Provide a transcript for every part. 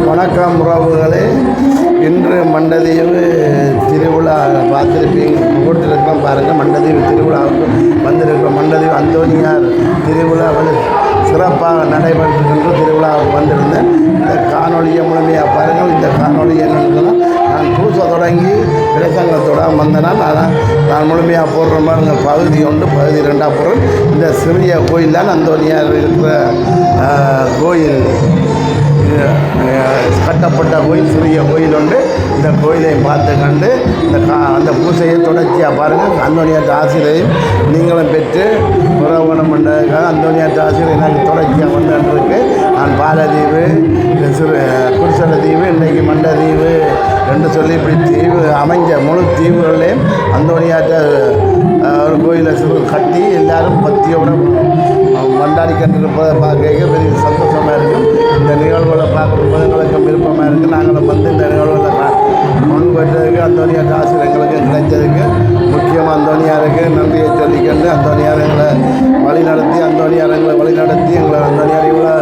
வணக்கம் உறவுகளே. இன்று மண்டதீவு திருவிழா பார்த்துருப்பீங்க, போட்டிருக்கோம் பாருங்கள். மண்டதீவு திருவிழாவுக்கு வந்திருக்கிறோம். மண்டதீவு அந்தோனியார் திருவிழா சிறப்பாக நடைபெற்றிருக்கின்ற திருவிழாவுக்கு வந்திருந்தேன். இந்த காணொலியை முழுமையாக பாருங்கள். இந்த காணொலி என்னென்னா, நான் பூசை தொடங்கி பிரசங்கத்தோட வந்தனால் நான் முழுமையாக போடுற மாதிரி பகுதி 1 பகுதி 2 போடுறேன். இந்த சிறிய கோயில் தான் அந்தோனியார் இருக்கிற கோயில், கட்டப்பட்ட கோயில், சிறிய கோயில் உண்டு. இந்த கோயிலை பார்த்து கண்டு அந்த பூசையை தொடர்ச்சியாக பாருங்கள். அந்தோனியார் ஆசிரியரையும் நீங்களும் பெற்று உறவனம் பண்ணுறதுக்காக அந்தோனியார் ஆசிரியர் எனக்கு தொடர்ச்சியாக வந்துருக்கு. நான் பாலதீவு, குருசல தீவு, இன்றைக்கு மண்டதீவு என்று சொல்லி இப்படி தீவு அமைஞ்ச முழு தீவுகளையும் அந்தோனியார்ட்ட ஒரு கோயிலை கட்டி எல்லாரும் பக்தியோடு கொண்டாடி கண்டிருப்பதை பார்க்க பெரிய சந்தோஷமாக இருக்கும். இந்த நிகழ்வுகளை பார்க்கும்போது எங்களுக்கும் விருப்பமாக இருக்குது. நாங்களும் வந்து இந்த நிகழ்வுகளை முன் பெற்றதுக்கு அந்தோனியார் ஆசிரியர் எங்களுக்கு கிடைச்சதுக்கு முக்கியமாக அந்தோனியாருக்கு நன்றியை சொல்லிக்கொண்டு, அந்தோனியார் எங்களை வழிநடத்தி எங்களை அந்தோனியார் இவ்வளோ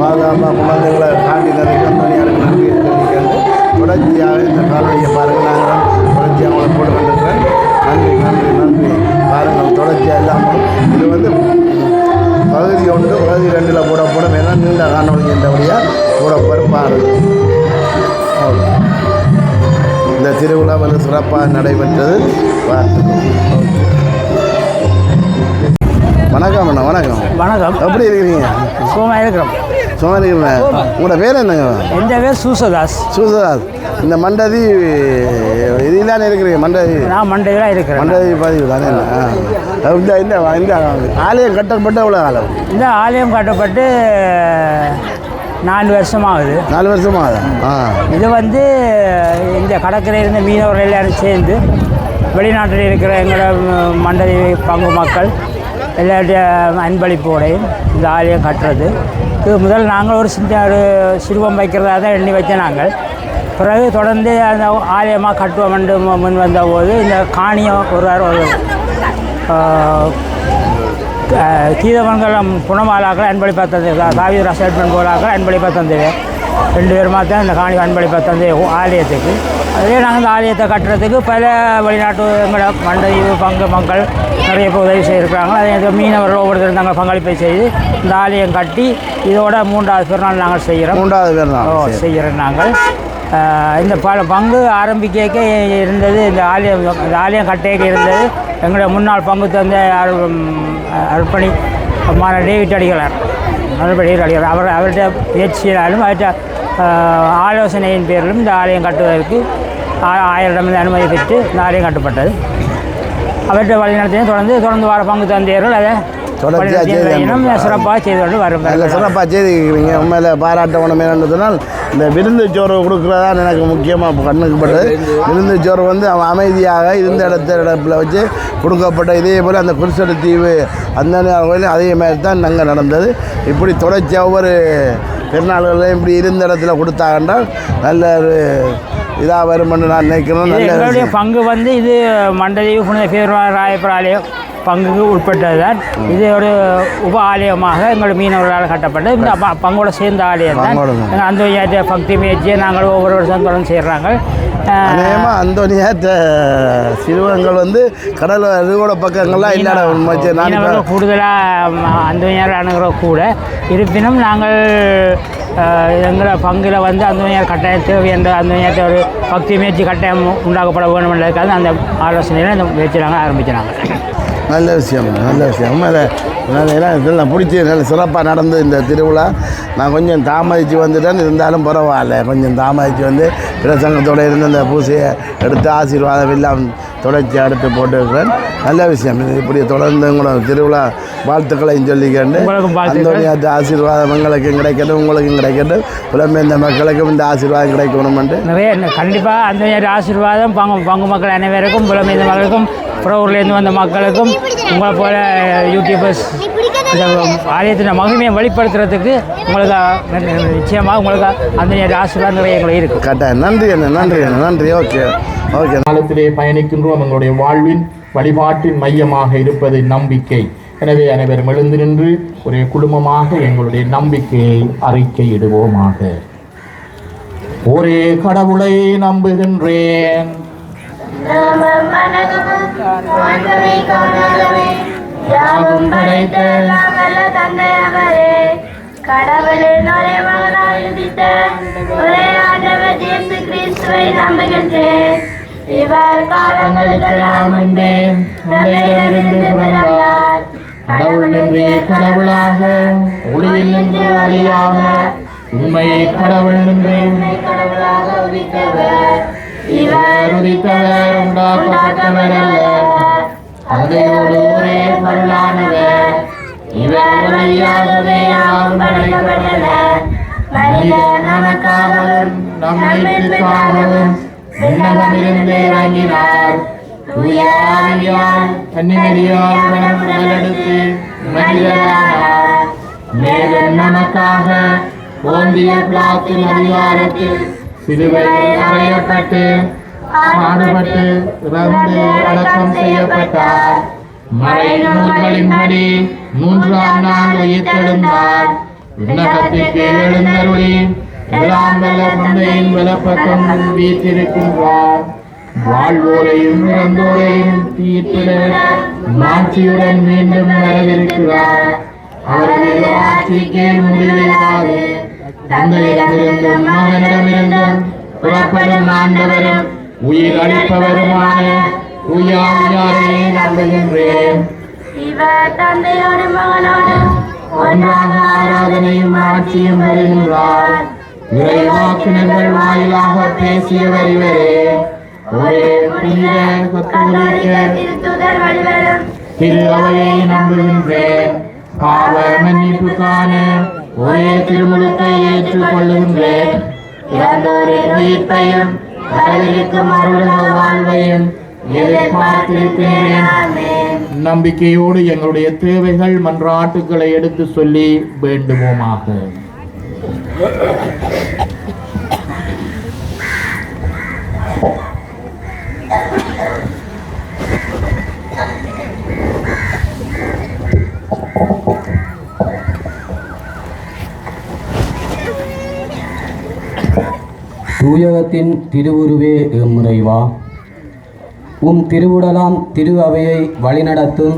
பாதுகாப்பாக குழந்தைகளை காட்டினதுக்கு அந்தோனியாருக்கு நன்றியை சொல்லிக்கொண்டு தொடர்ச்சியாக இந்த காலனியை பாருங்கள். நாங்களும் தொடர்ச்சியாக அவங்களை போட்டு கொண்டிருக்கிறேன். நன்றி நன்றி நன்றி. பாருங்கள் தொடர்ச்சியாக இல்லாமல் இது வந்து பகுதி 1 பகுதி 2 போடப்படும். ஏன்னா நீண்ட காணொலி என்றபடியாக போடப்படும். பாருங்கள், இந்த திருவிழா வந்து சிறப்பாக நடைபெற்றது. பார்த்துக்கோங்க. வணக்கம் அண்ணா. வணக்கம். வணக்கம். எப்படி இருக்கிறீங்க? சுகமாக இருக்கிறோம். சும்மா இருக்கிறேன். உங்களோட பேர் என்னங்க? என் பேர் சூசதாஸ். சூசதாஸ். இந்த மண்டதி இதில் இருக்கிறீங்க? மண்டதி நான் மண்டதியில் இருக்கிறேன். மண்டதி பதிவு தானே. இந்த ஆலயம் கட்டப்பட்ட எவ்வளோ காலம்? இந்த ஆலயம் கட்டப்பட்டு 4 வருஷமாகுது. 4 வருஷமாகுது. இது வந்து இந்த கடற்கரையில் இருந்த மீனவர்கள் எல்லாரும் சேர்ந்து வெளிநாட்டில் இருக்கிற எங்களோட மண்டதி பங்கு மக்கள் எல்லாருடைய அன்பளிப்போடையும் இந்த ஆலயம் கட்டுறது. இது முதல் நாங்கள் ஒரு சிறுவம் வைக்கிறதா தான் எண்ணி வச்ச நாங்கள். பிறகு தொடர்ந்து அந்த ஆலயமாக கட்டுவோம் என்று முன் வந்தபோது இந்த காணியம் ஒரு கீதமங்கலம் புனமாலாக்கள் அன்பளிப்பாக தந்தது, காவிரி ரசட்மன் போலாக்கள் அன்பளிப்பாக தந்தது. 2 பேருமா தான் இந்த காணி அன்பளிப்பாக தந்தது ஆலயத்துக்கு. அதே நாங்கள் இந்த ஆலயத்தை கட்டுறதுக்கு பல வெளிநாட்டு எங்களோட மண்டதீவு பங்கு மக்கள் நிறைய பேர் உதவி செய்திருக்கிறாங்க. அதே மீனவர்கள் ஒவ்வொருத்தரும் நாங்கள் பங்களிப்பை செய்து இந்த ஆலயம் கட்டி இதோட 3வது பெருநாள் நாங்கள் செய்கிறோம். 3வது பெருநாள் செய்கிறோம் நாங்கள். இந்த பங்கு ஆரம்பிக்க இருந்தது, இந்த ஆலயம் கட்டைக்கு இருந்தது எங்களுடைய முன்னாள் பங்கு தந்த அர்ப்பணி டேவிட் அடிகளார். அவருடைய முயற்சியினாலும் அவருடைய ஆலோசனையின் பேரிலும் இந்த ஆலயம் கட்டுவதற்கு 1000 அனுமதி பெற்று இந்த ஆலயம் கட்டப்பட்டது. அவற்றை வழிநடத்தியும் தொடர்ந்து வர பங்கு தந்தையர்கள் அதை சிறப்பாக செய்து கொண்டு வரும். சிறப்பாக செய்திருக்கிறீங்க. உண்மையில் பாராட்ட உணவு என்னன்னு சொன்னால், இந்த விருந்து சோறு கொடுக்குறதான் எனக்கு முக்கியமாக கண்ணுக்குப்பட்டது. விருந்து சோறு வந்து அமைதியாக இருந்த இடத்துல வச்சு கொடுக்கப்பட்ட. இதே போல் அந்த குருசல தீவு அந்த கோயிலும் அதே மாதிரி தான் நாங்கள் நடந்தது. இப்படி தொடர்ச்சியாக ஒவ்வொரு பெருநாள்களையும் இப்படி இருந்த இடத்துல கொடுத்தாங்கன்னா நல்ல ஒரு இதாக வரும்னு நான் நினைக்கிறேன். எங்களுடைய பங்கு வந்து இது மண்டதீவு புனித பேராயப்பர் ஆலயம் பங்குக்கு உட்பட்டது தான். இது ஒரு உப ஆலயமாக எங்கள் மீனவர்களால் கட்டப்பட்டது. இந்த பங்கோட சேர்ந்த ஆலயம் தான். அந்தோனியார் பக்தி முயற்சியை நாங்கள் ஒவ்வொரு வருஷம் தொடர்ந்து செய்கிறாங்க. அநேகமாக அந்தோனியார் சிறுவங்கள் வந்து கடல் அருகோட பக்கங்கள்லாம் இல்லாத கூடுதலாக அந்தோனியார் அணுகிற கூட இருப்பினும் நாங்கள் எங்களை பங்கில் வந்து அந்தோனியார் கட்டாயம் தேவை என்ற அந்தோனியார் ஒரு பக்தி முயற்சி கட்டாயம் உண்டாக்கப்பட வேண்டும் என்றதுக்காக அந்த ஆலோசனையில் இந்த முயற்சி நாங்கள் ஆரம்பிச்சினாங்க. நல்ல விஷயம். இதெல்லாம் பிடிச்சி நல்ல சிறப்பாக நடந்து இந்த திருவிழா. நான் கொஞ்சம் தாமதித்து வந்துட்டேன், இருந்தாலும் பரவாயில்ல. கொஞ்சம் தாமதித்து வந்து பிரசங்கத்தோடு இருந்து இந்த பூசையை எடுத்து ஆசீர்வாதம் எல்லாம் தொடர்ச்சி அடுத்து போட்டுருக்கிறேன். நல்ல விஷயம். இப்படி தொடர்ந்து உங்களோட திருவிழா வாழ்த்துக்களையும் சொல்லிக்கொண்டு அந்தோனியார் ஆசீர்வாதம் எங்களுக்கும் கிடைக்கட்டும், உங்களுக்கும் கிடைக்கட்டும், புலம்பெயர்ந்த மக்களுக்கும் இந்த ஆசீர்வாதம் கிடைக்கணுமென்று நிறைய கண்டிப்பாக அந்தோனியார் ஆசீர்வாதம் பங்கு மக்கள் அனைவருக்கும், புலம்பெயர்ந்த மக்களுக்கும், புறவூர்லேருந்து வந்த மக்களுக்கும், உங்களை போல யூடியூபர்ஸ் இந்த ஆலயத்தின் மகிமையை வெளிப்படுத்துறதுக்கு உங்களுக்கு நிச்சயமாக உங்களுக்கு அந்தோனியார் ஆசீர்வாதம் நிறைய எங்களுக்கு இருக்குது. கட்டாயம். நன்றி அண்ணா. நன்றி அண்ணா. நன்றி. Okay okay. காலத்திலே பயணிக்கின்றோம். எங்களுடைய வாழ்வின் வழிபாட்டின் மையமாக இருப்பது நம்பிக்கை. எனவே அனைவரும் எழுந்து நின்று ஒரே குடும்பமாக எங்களுடைய நம்பிக்கையை அறிக்கையிடுவோமாக. ஒரே கடவுளை நம்புகின்றேன். யாவும் படைத்த வல்ல தந்தை அவரே, கடவுளின் ஒரே மகனாய் உதித்த ஒரே ஆண்டவர் இயேசு கிறிஸ்துவை நம்புகின்றேன். இவர் காலங்களுக்கெல்லாம் முன்பே தந்தையிலிருந்து பிறந்தார். கடவுள் நின்றே கடவுளாக, ஒளியில் நின்று ஒளியாக, உண்மை கடவுள் நின்றே கடவுளாக உதித்தவர். இவர் உதித்தவர், உண்டாக்கப்பட்டவர் அல்ல, தந்தையோடு ஒரே பொருளானவர். இவர் வழியாகவே யாவும் படைக்கப்பட்டன. மனிதர் நமக்காகவும் நம் மீட்புக்காகவும் விண்ணகமிருந்து இறங்கினார். தூய ஆவியால் கன்னிமரியால் உடலெடுத்து மனிதரானார். மேலும் நமக்காக போந்திய பிலாத்தின் அதிகாரத்தில் சிலுவையில் அறையப்பட்டு பாடுபட்டு இறந்து அடக்கம் செய்யப்பட்டார். மறைநூல்களின்படி 3ஆம் நாள் உயிர்த்தெழுந்தார். விண்ணகத்திற்கு எழுந்தருளி எல்லாம் வல்ல தந்தையின் வலப்பக்கம் வீற்றிருக்கின்றார். வாழ்வோரையும் இறந்தோரையும் தீர்ப்பிட மாட்சியுடன் மீண்டும் வரவிருக்கிறார். அவரது ஆட்சிக்கு முடிவில்லாது. தந்தையிடமிருந்தும் மகனிடமிருந்தும் புறப்படும் ஆண்டவரும் உயிர் அளிப்பவருமான தூயாவியாரை நம்புகின்றேன். இவர் தந்தையோடு மகனோடு ஒன்றாக ஆராதனையும் ஆட்சியும் வருகின்றார். இறைவாக்கினர்கள் வாயிலாக பேசியவர் இவரே. ஒரே புனித கத்தோலிக்க திருத்துதர் வழிவரும் திரு அவையை நம்புகின்றேன். பாவ மன்னிப்புக்கான ஒரே திருமுழுக்கை ஏற்றுக்கொள்ளுகின்றேன். இறந்தோரின் உயிர்ப்பையும் வரவிருக்கும் அருளக வாழ்வையும் எதிர்பார்த்திருக்கிறேன். ஆமென். நம்பிக்கையோடு எங்களுடைய தேவைகள் மன்றாட்டுக்களை எடுத்து சொல்லி வேண்டுவோமாக. தூயகத்தின் திருவுருவே எம்முறைவா, உம் திருவுடலாம் திரு அவையை வழிநடத்தும்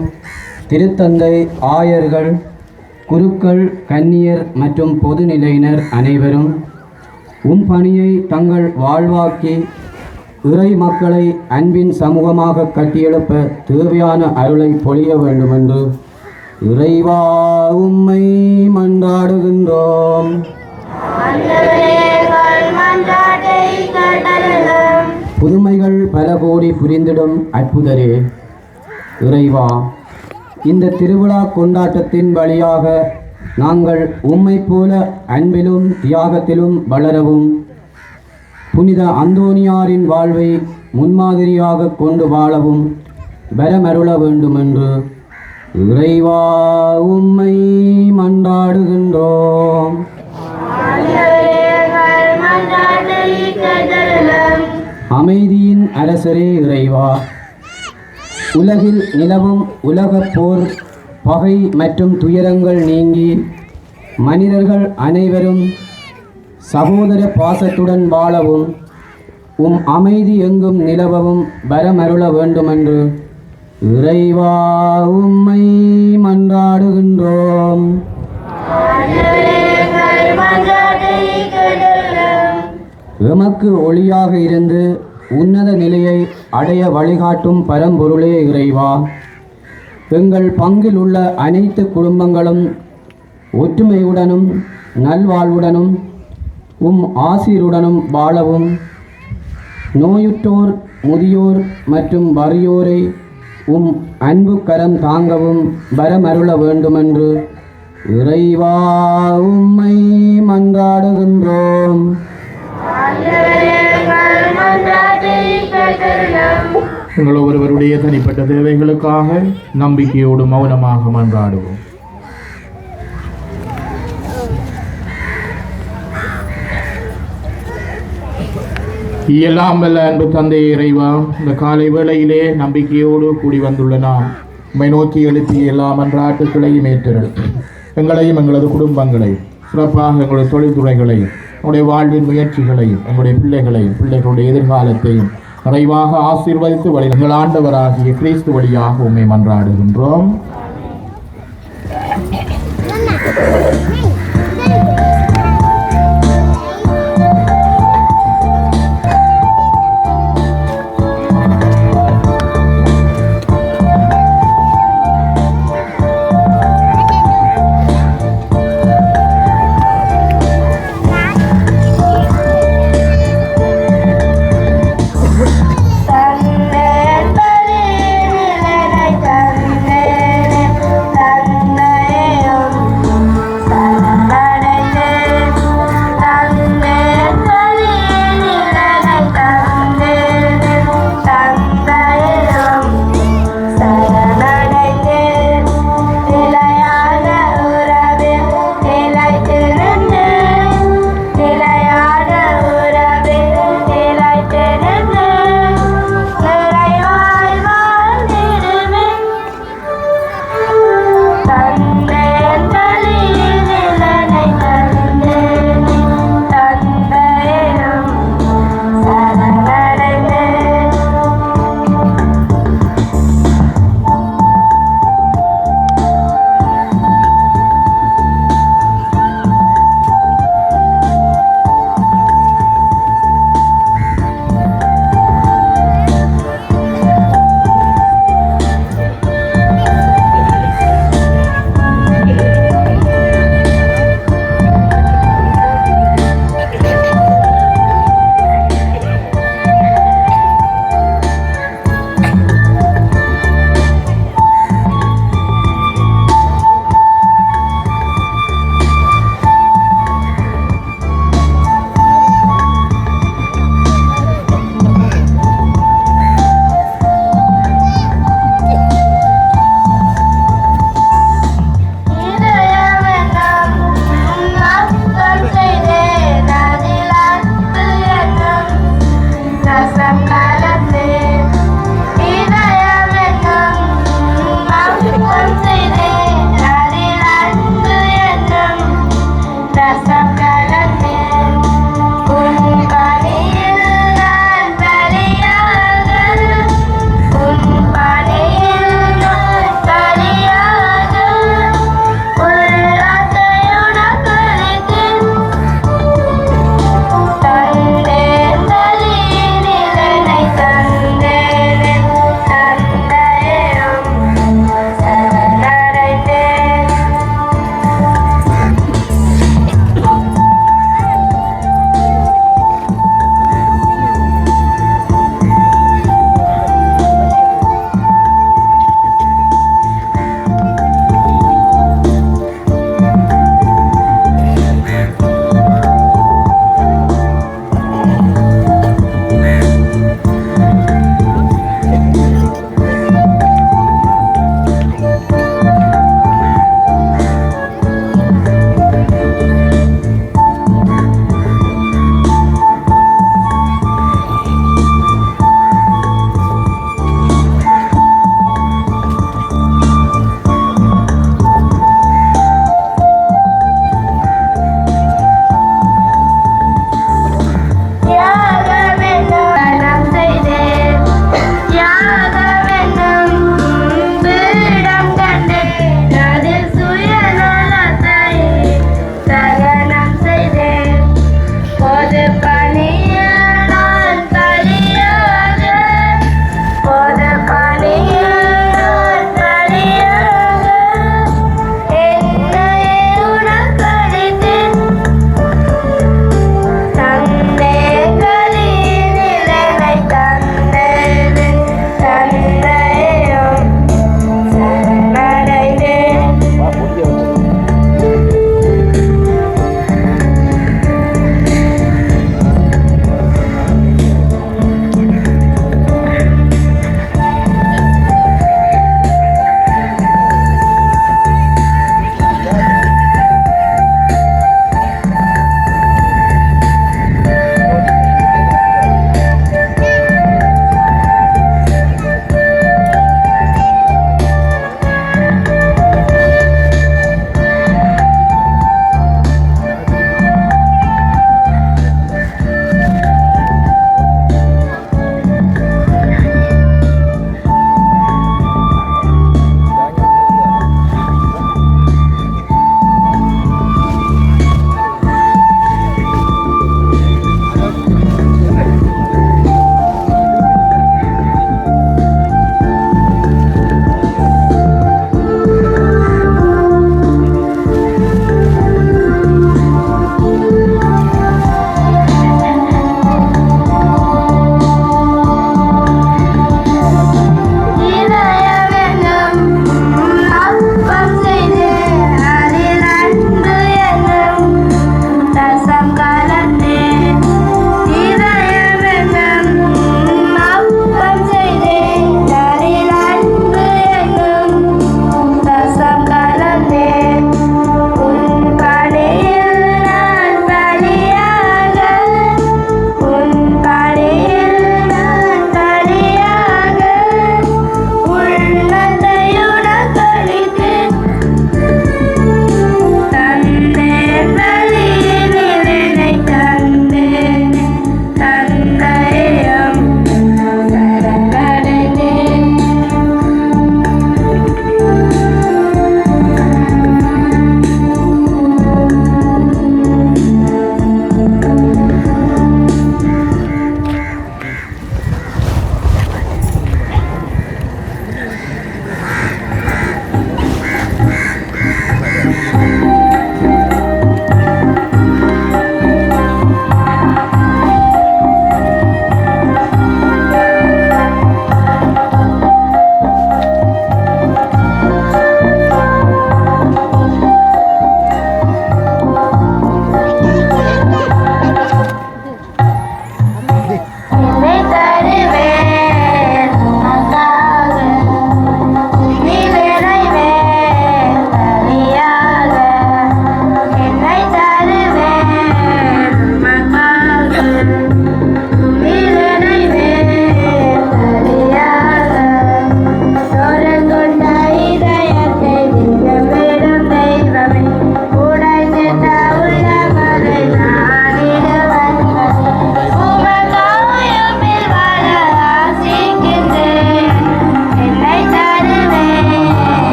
திருத்தந்தை, ஆயர்கள், குருக்கள், கன்னியர் மற்றும் பொதுநிலையினர் அனைவரும் உம் பணியை தங்கள் வாழ்வாக்கி இறை மக்களை அன்பின் சமூகமாக கட்டியெழுப்ப தேவையான அருளை பொழிய வேண்டுமென்று இறைவா உம்மை மன்றாடுகின்றோம். புதுமைகள் பல கோடி புரிந்திடும் அற்புதரே, இறைவா, இந்த திருவிழா கொண்டாட்டத்தின் வழியாக நாங்கள் உம்மை போல அன்பிலும் தியாகத்திலும் வளரவும் புனித அந்தோனியாரின் வாழ்வை முன்மாதிரியாக கொண்டு வாழவும் வரமருள வேண்டுமென்று இறைவா உம்மை மன்றாடுகின்றோம். அமைதியின் அரசரே இறைவா, உலகில் நிலவும் உலகப் போர், பகை மற்றும் துயரங்கள் நீங்கி மனிதர்கள் அனைவரும் சகோதர பாசத்துடன் வாழவும் உம் அமைதி எங்கும் நிலவவும் வரமருள வேண்டுமென்று இறைவா உம்மை மன்றாடுகின்றோம். எமக்கு ஒளியாக இருந்து உன்னத நிலையை அடைய வழிகாட்டும் பரம்பொருளே இறைவா, எங்கள் பங்கில் உள்ள அனைத்து குடும்பங்களும் ஒற்றுமையுடனும் நல்வாழ்வுடனும் உம் ஆசீருடனும் வாழவும், நோயுற்றோர், முதியோர் மற்றும் வறியோரை உம் அன்பு கரம் தாங்கவும் வரமருள வேண்டுமென்று இறைவா உம்மை மன்றாடுகின்றோம். எங்கள் ஒவ்வொருவருடைய தனிப்பட்ட தேவைகளுக்காக நம்பிக்கையோடு மௌனமாக மன்றாடுவோம். எல்லாம் வல்ல அன்பு தந்தை இறைவா, இந்த காலை வேளையிலே நம்பிக்கையோடு கூடி வந்துள்ள நாம் உம்மை நோக்கி எழுப்பிய எல்லா மன்றாட்டுக்களையும் ஏற்றல். எங்களையும் எங்களது குடும்பங்களையும் சிறப்பாக எங்களது தொழில்துறைகளையும் உங்களுடைய வாழ்வின் முயற்சிகளையும் எங்களுடைய பிள்ளைகளையும் பிள்ளைகளுடைய எதிர்காலத்தையும் நிறைவாக ஆசீர்வதித்து வழி எங்கள் ஆண்டவராகிய கிறிஸ்து வழியாக உம்மை மன்றாடுகின்றோம். தன்னை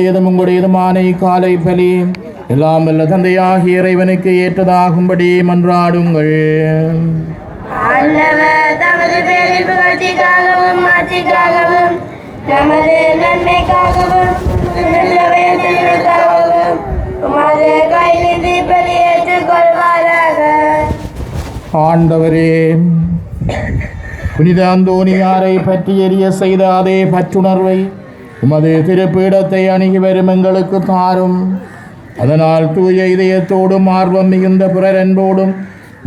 எங்களுடையதும் உங்களுடையதுமான இக்காலை பலி எல்லாம் வல்ல தந்தையாகிய இறைவனுக்கு ஏற்றதாகும்படி மன்றாடுங்கள். ஆண்டவர் தமது பேரின் புகழ்ச்சிக்காகவும் மாட்சிக்காகவும் நமது நன்மைக்காகவும் உமது கையிலிருந்து பலி ஏற்றுக்கொள்வாராக. ஆண்டவரே, புனித அந்தோனியாரை பற்றி எரிய செய்த அதே பற்றுணர்வை உமது திருப்பீடத்தை அணுகி வரும் எங்களுக்கு தாரும். அதனால் தூய இதயத்தோடும் ஆர்வம் மிகுந்த பிறரன்போடும்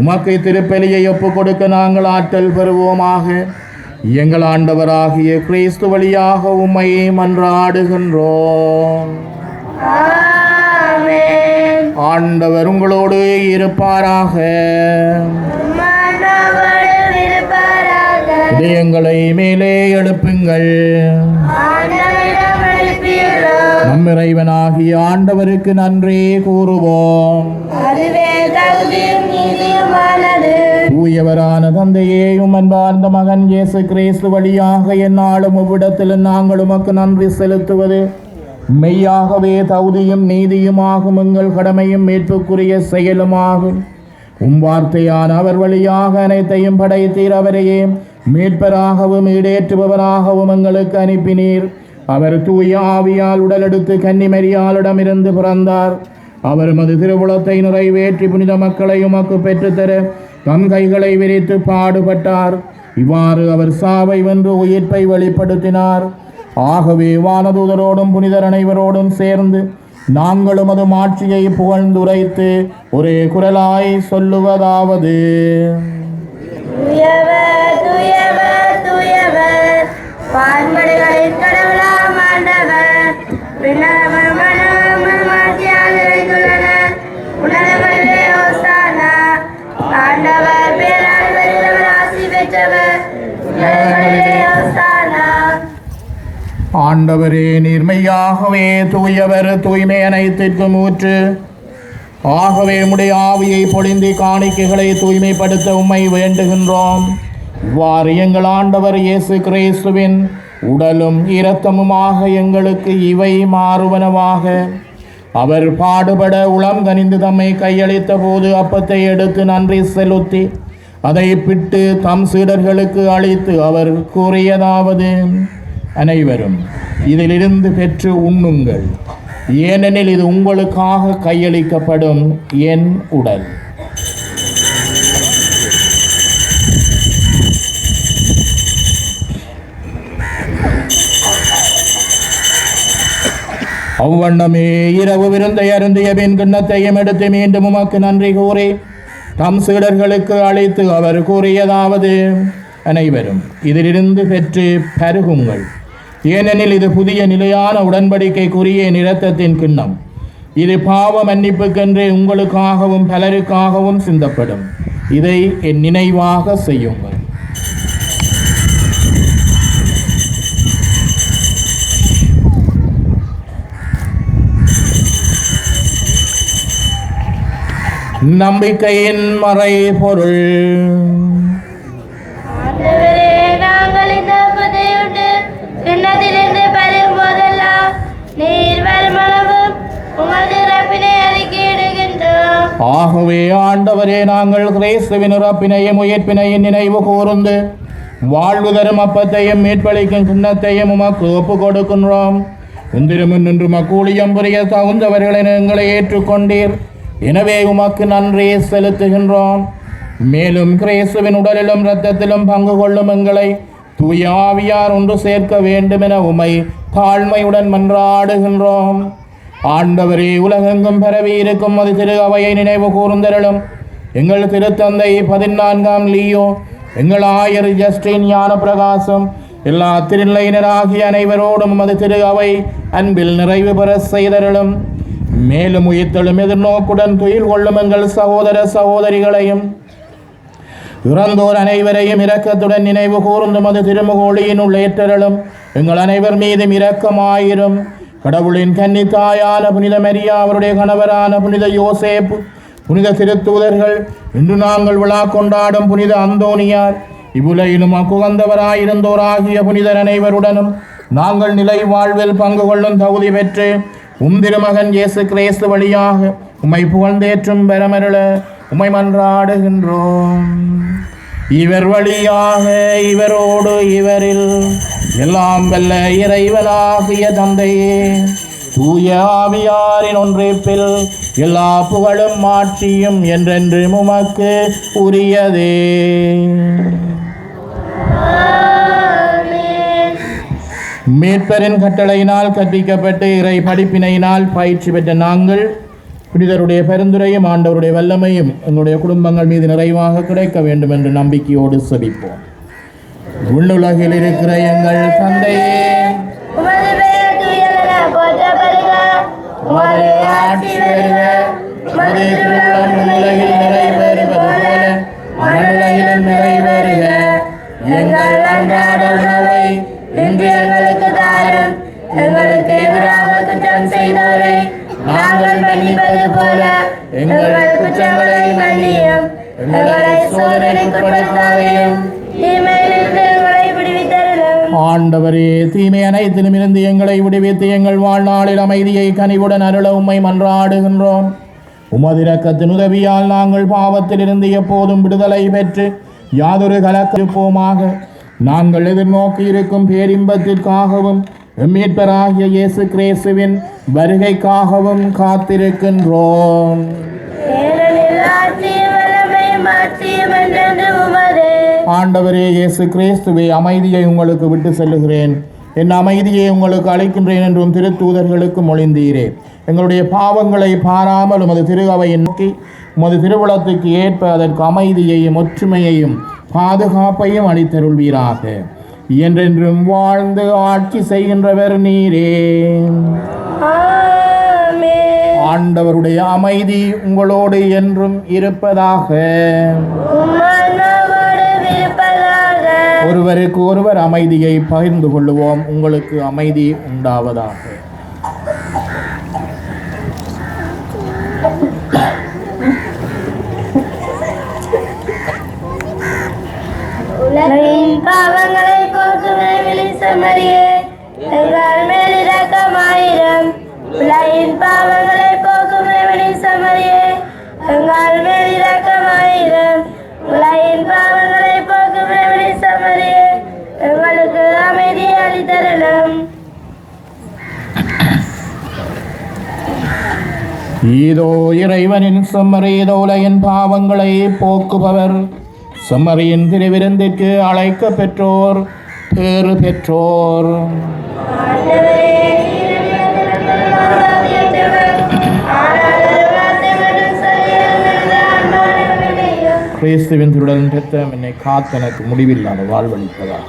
உமக்கு திருப்பலியை ஒப்புக் கொடுக்க நாங்கள் ஆற்றல் பெறுவோமாக. எங்கள் ஆண்டவராகிய கிறிஸ்து வழியாக உம்மை மன்றாடுகின்றோம். ஆமென். ஆண்டவர் உங்களோடு இருப்பாராக. மன்னவரும் இருப்பாராக. இதயங்களை மேலே எழுப்புங்கள். ஆண்டவரிடம் எழுப்பியுள்ளோம். நம் இறைவனாகிய ஆண்டவருக்கு நன்றி கூறுவோம். அதுவே தகுதியும் நீதியுமானது. தூயவரான தந்தையே, அன்பார்ந்த மகன் இயேசு கிறிஸ்து வழியாக எந்நாளும் இவ்விடத்தில் நாங்கள் உமக்கு நன்றி செலுத்துவது மெய்யாகவே தகுதியும் நீதியுமாகும், எங்கள் கடமையும் மீட்புக்குரிய செயலுமாகும். வார்த்தையான அவர் வழியாக அனைத்தையும் படைத்தீர். அவரையே மீட்பராகவும் ஈடேற்றுபவராகவும் எங்களுக்கு அனுப்பினீர். அவர் தூய ஆவியால் உடலெடுத்து கன்னிமரியாளிடமிருந்து பிறந்தார். அவர் மது திருவுளத்தை நிறைவேற்றி புனித மக்களை உமக்கு பெற்றுத்தர தம் கைகளை விரித்து பாடுபட்டார். இவ்வாறு அவர் சாவை வென்று உயிர்ப்பை வெளிப்படுத்தினார். ஆகவே வானதூதரோடும் புனிதர் அனைவரோடும் சேர்ந்து நாங்களும் அது மாட்சியை புகழ்ந்துரைத்து ஒரே குரலாய் சொல்லுவதாவது: தூயவர், தூயவர், தூயவர், வான்மடிகளின் கடவுளாம் ஆண்டவர். விண்ணகமும் மன்னகமும் ஆட்சியால் நிறைந்துள்ளன. உன்னதங்களிலே ஓசானா. ஆண்டவர் பேரால் வருகிறவர் ஆசி பெற்றவர். உன்னதங்களிலே ஓசானா. ஆண்டவரே, நீர்மையாகவே தூயவர், தூய்மை அனைத்திற்கும் ஊற்று. ஆகவே உம்முடைய ஆவியை பொழிந்து காணிக்கைகளை தூய்மைப்படுத்த உம்மை வேண்டுகின்றோம். இவ்வாறு எங்கள் ஆண்டவர் இயேசு கிறிஸ்துவின் உடலும் இரத்தமுமாக எங்களுக்கு இவை மாறுவனவாக. அவர் பாடுபட உளம் கனிந்து தம்மை கையளித்த போது அப்பத்தை எடுத்து நன்றி செலுத்தி அதை பிட்டு தம் சீடர்களுக்கு அளித்து அவர் கூறியதாவது: அனைவரும் இதிலிருந்து பெற்று உண்ணுங்கள், ஏனெனில் இது உங்களுக்காக கையளிக்கப்படும் என் உடல். அவ்வண்ணமே இரவு விருந்தை அருந்திய பின் கிண்ணத்தையும் எடுத்து மீண்டும் உமக்கு நன்றி கூறி தம் சீடர்களுக்கு அழைத்து அவர் கூறியதாவது: அனைவரும் இதிலிருந்து பெற்று பருகுங்கள், ஏனெனில் இது புதிய நிலையான உடன்படிக்கைக்குரிய இரத்தத்தின் கிண்ணம். இது பாவ மன்னிப்புக்கென்று உங்களுக்காகவும் பலருக்காகவும் சிந்தப்படும். இதை என் நினைவாக செய்யுங்கள். நம்பிக்கையின் மறை பொருள். ஆண்டவரே, நாங்கள் இந்த அப்பத்தை உண்டு கிண்ணத்திலிருந்து பருகும் போதெல்லாம் நீர் வருமளவும் உமது இறப்பினை அறிக்கையிடுகின்றோம். ஆகவே ஆண்டவரே, நாங்கள் கிறிஸ்துவின் இறப்பினையும் உயிர்ப்பினையும் நினைவு கூர்ந்து வாழ்வு தரும் அப்பத்தையும் மீட்பளிக்கும் கிண்ணத்தையும் உமக்கு ஒப்புக் கொடுக்கின்றோம். உந்திரமுன் நின்று மக்கூலியம் புரிய தகுந்தவர்களை எங்களை ஏற்றுக்கொண்டீர். எனவே உமக்கு நன்றி செலுத்துகின்றோம். மேலும் கிறிஸ்துவின் உடலிலும் இரத்தத்திலும் பங்கு கொள்ளும் எங்களை தூய ஆவியார் ஒன்று சேர்க்க வேண்டும் என உம்மை தாழ்மையுடன் மன்றாடுகின்றோம். ஆண்டவரே, உலகெங்கும் பரவி இருக்கும் அது திரு அவையை நினைவு கூர்ந்தருளும். எங்கள் திருத்தந்தை 14ஆம் லியோ, எங்கள் ஆயர் ஜஸ்டின் ஞான பிரகாசம், எல்லா திருநிலையினராகிய அனைவரோடும் அது திரு அவை அன்பில் நிறைவு பெற செய்தருளும். மேலும் உயிர்த்தெழும் எதிர்நோக்குடன் துயில் கொள்ளும் எங்கள் சகோதர சகோதரிகளையும் இறந்தோர் அனைவரையும் இரக்கத்துடன் நினைவு கூர்ந்து மது திருமுகொழியின் உள்ளேற்றலும் எங்கள் அனைவர் மீதும் இரக்கமாயிரும். கடவுளின் கன்னித்தாயான புனித மரியா, அவருடைய கணவரான புனித யோசேப்பு, புனித திருத்தூதர்கள், இன்று நாங்கள் விழா கொண்டாடும் புனித அந்தோனியார், இவ்வுலகிலும் அக்குகந்தவராயிருந்தோராகிய புனிதர் அனைவருடனும் நாங்கள் நிலை வாழ்வில் பங்கு கொள்ளும் தகுதி பெற்று திருமகன் இயேசு கிறிஸ்து வழியாக உம்மை புகழ்ந்தேற்றும் பெறமருள உம்மை மன்றாடுகின்றோம். இவர் வழியாக இவரோடு இவரில் எல்லாம் வல்ல இறைவனாகிய தந்தையே, தூய ஆவியாரின் ஒன்றிப்பில் எல்லா புகழும் மாட்சியும் என்றென்று உமக்கு உரியதே. மீட்பரின் கட்டளையினால் கற்பிக்கப்பட்டு இறை படிப்பினையினால் பயிற்சி பெற்ற நாங்கள் புனிதருடைய பரிந்துரையும் ஆண்டவருடைய வல்லமையும் எங்களுடைய குடும்பங்கள் மீது நிறைவாக கிடைக்க வேண்டும் என்று நம்பிக்கையோடு செபிப்போம். உள்ளுலகில் இருக்கிற எங்கள் தந்தையே, உமது பெயர் தூயதென போற்றப்படுக. உமது ஆட்சி வருக. உமது திருவுளம் உலகில் நிறைவேறுவது போல மண்ணுலகிலும் நிறைவேறுக. எங்கள் அன்றாட உணவை இன்று எங்களுக்கு தாரும். எங்களுக்கு எதிராக குற்றம் செய்தவரை நாங்கள் மன்னிப்பது போல எங்கள் குற்றங்களை மன்னியும். எங்களை சோதனைக்குட்படுத்தாதேயும், தீமையிலிருந்து எங்களை விடுவித்தருளும். ஆண்டவரே, தீமை அனைத்திலும் இருந்து எங்களை விடுவித்து எங்கள் வாழ்நாளில் அமைதியை கனிவுடன் அருள உம்மை மன்றாடுகின்றோம். உமது இரக்கத்தின் உதவியால் நாங்கள் பாவத்திலிருந்து எப்போதும் விடுதலை பெற்று யாதொரு கலக்கிருப்போமாக. நாங்கள் எதிர்நோக்கி இருக்கும் பேரின்பத்திற்காகவும் மீட்பராகிய இயேசு கிறிஸ்துவின் வருகைக்காகவும் காத்திருக்கின்றோம். ஏனெனில் ஆட்சியும் வல்லமையும் மாட்சியும் என்றென்று உமதே. ஆண்டவரே இயேசு கிறிஸ்துவே, அமைதியை உங்களுக்கு விட்டு செல்லுகிறேன், என் அமைதியை உங்களுக்கு அளிக்கின்றேன் என்றும் திருத்தூதர்களுக்கு மொழிந்தீரே. எங்களுடைய பாவங்களை பாராமல் உமது திருஅவையை நோக்கி உமது திருவுளத்துக்கு ஏற்ப அதற்கு அமைதியையும் ஒற்றுமையையும் பாதுகாப்பையும் அளித்தருள்வீராக. என்றென்றும் வாழ்ந்து ஆட்சி செய்கின்றவர் நீரே. ஆமென். ஆண்டவருடைய அமைதி உங்களோடு என்றும் இருப்பதாக. உம்மன்னோடு இருப்பதாக. ஒருவருக்கு ஒருவர் அமைதியை பகிர்ந்து கொள்ளுவோம். உங்களுக்கு அமைதி உண்டாவதாக. உலகின் பாவங்களை போக்கும் விழிசமரியே, எங்கள் மேல் இரக்கமாயிரம். உலகின் பாவங்களை போக்கும் விழிசமரியே, எங்கள் மேல் இரக்கமாயிரம். உலகின் பாவங்களை போக்கும் விழிசமரியே, எங்களுக்கு அமைதி அளித்தருளும். இதோ இறைவனின் செம்மறி, இதோ உலகின் பாவங்களை போக்குபவர். செம்மறியின் திருவிருந்திற்கு அழைக்க பெற்றோர் பேறு பெற்றோர். ஆண்டவரே, நீர் என்னிடத்தில் வாக்களித்தவர். ஆனால் ஒரு வார்த்தை மட்டும் சொல்லி எனது ஆன்மாவை விடுவியும். கிறிஸ்துவின் திருடன் பெற்ற என்னை காத்தனக்கு முடிவில்லாத வாழ்வளிப்பதாக.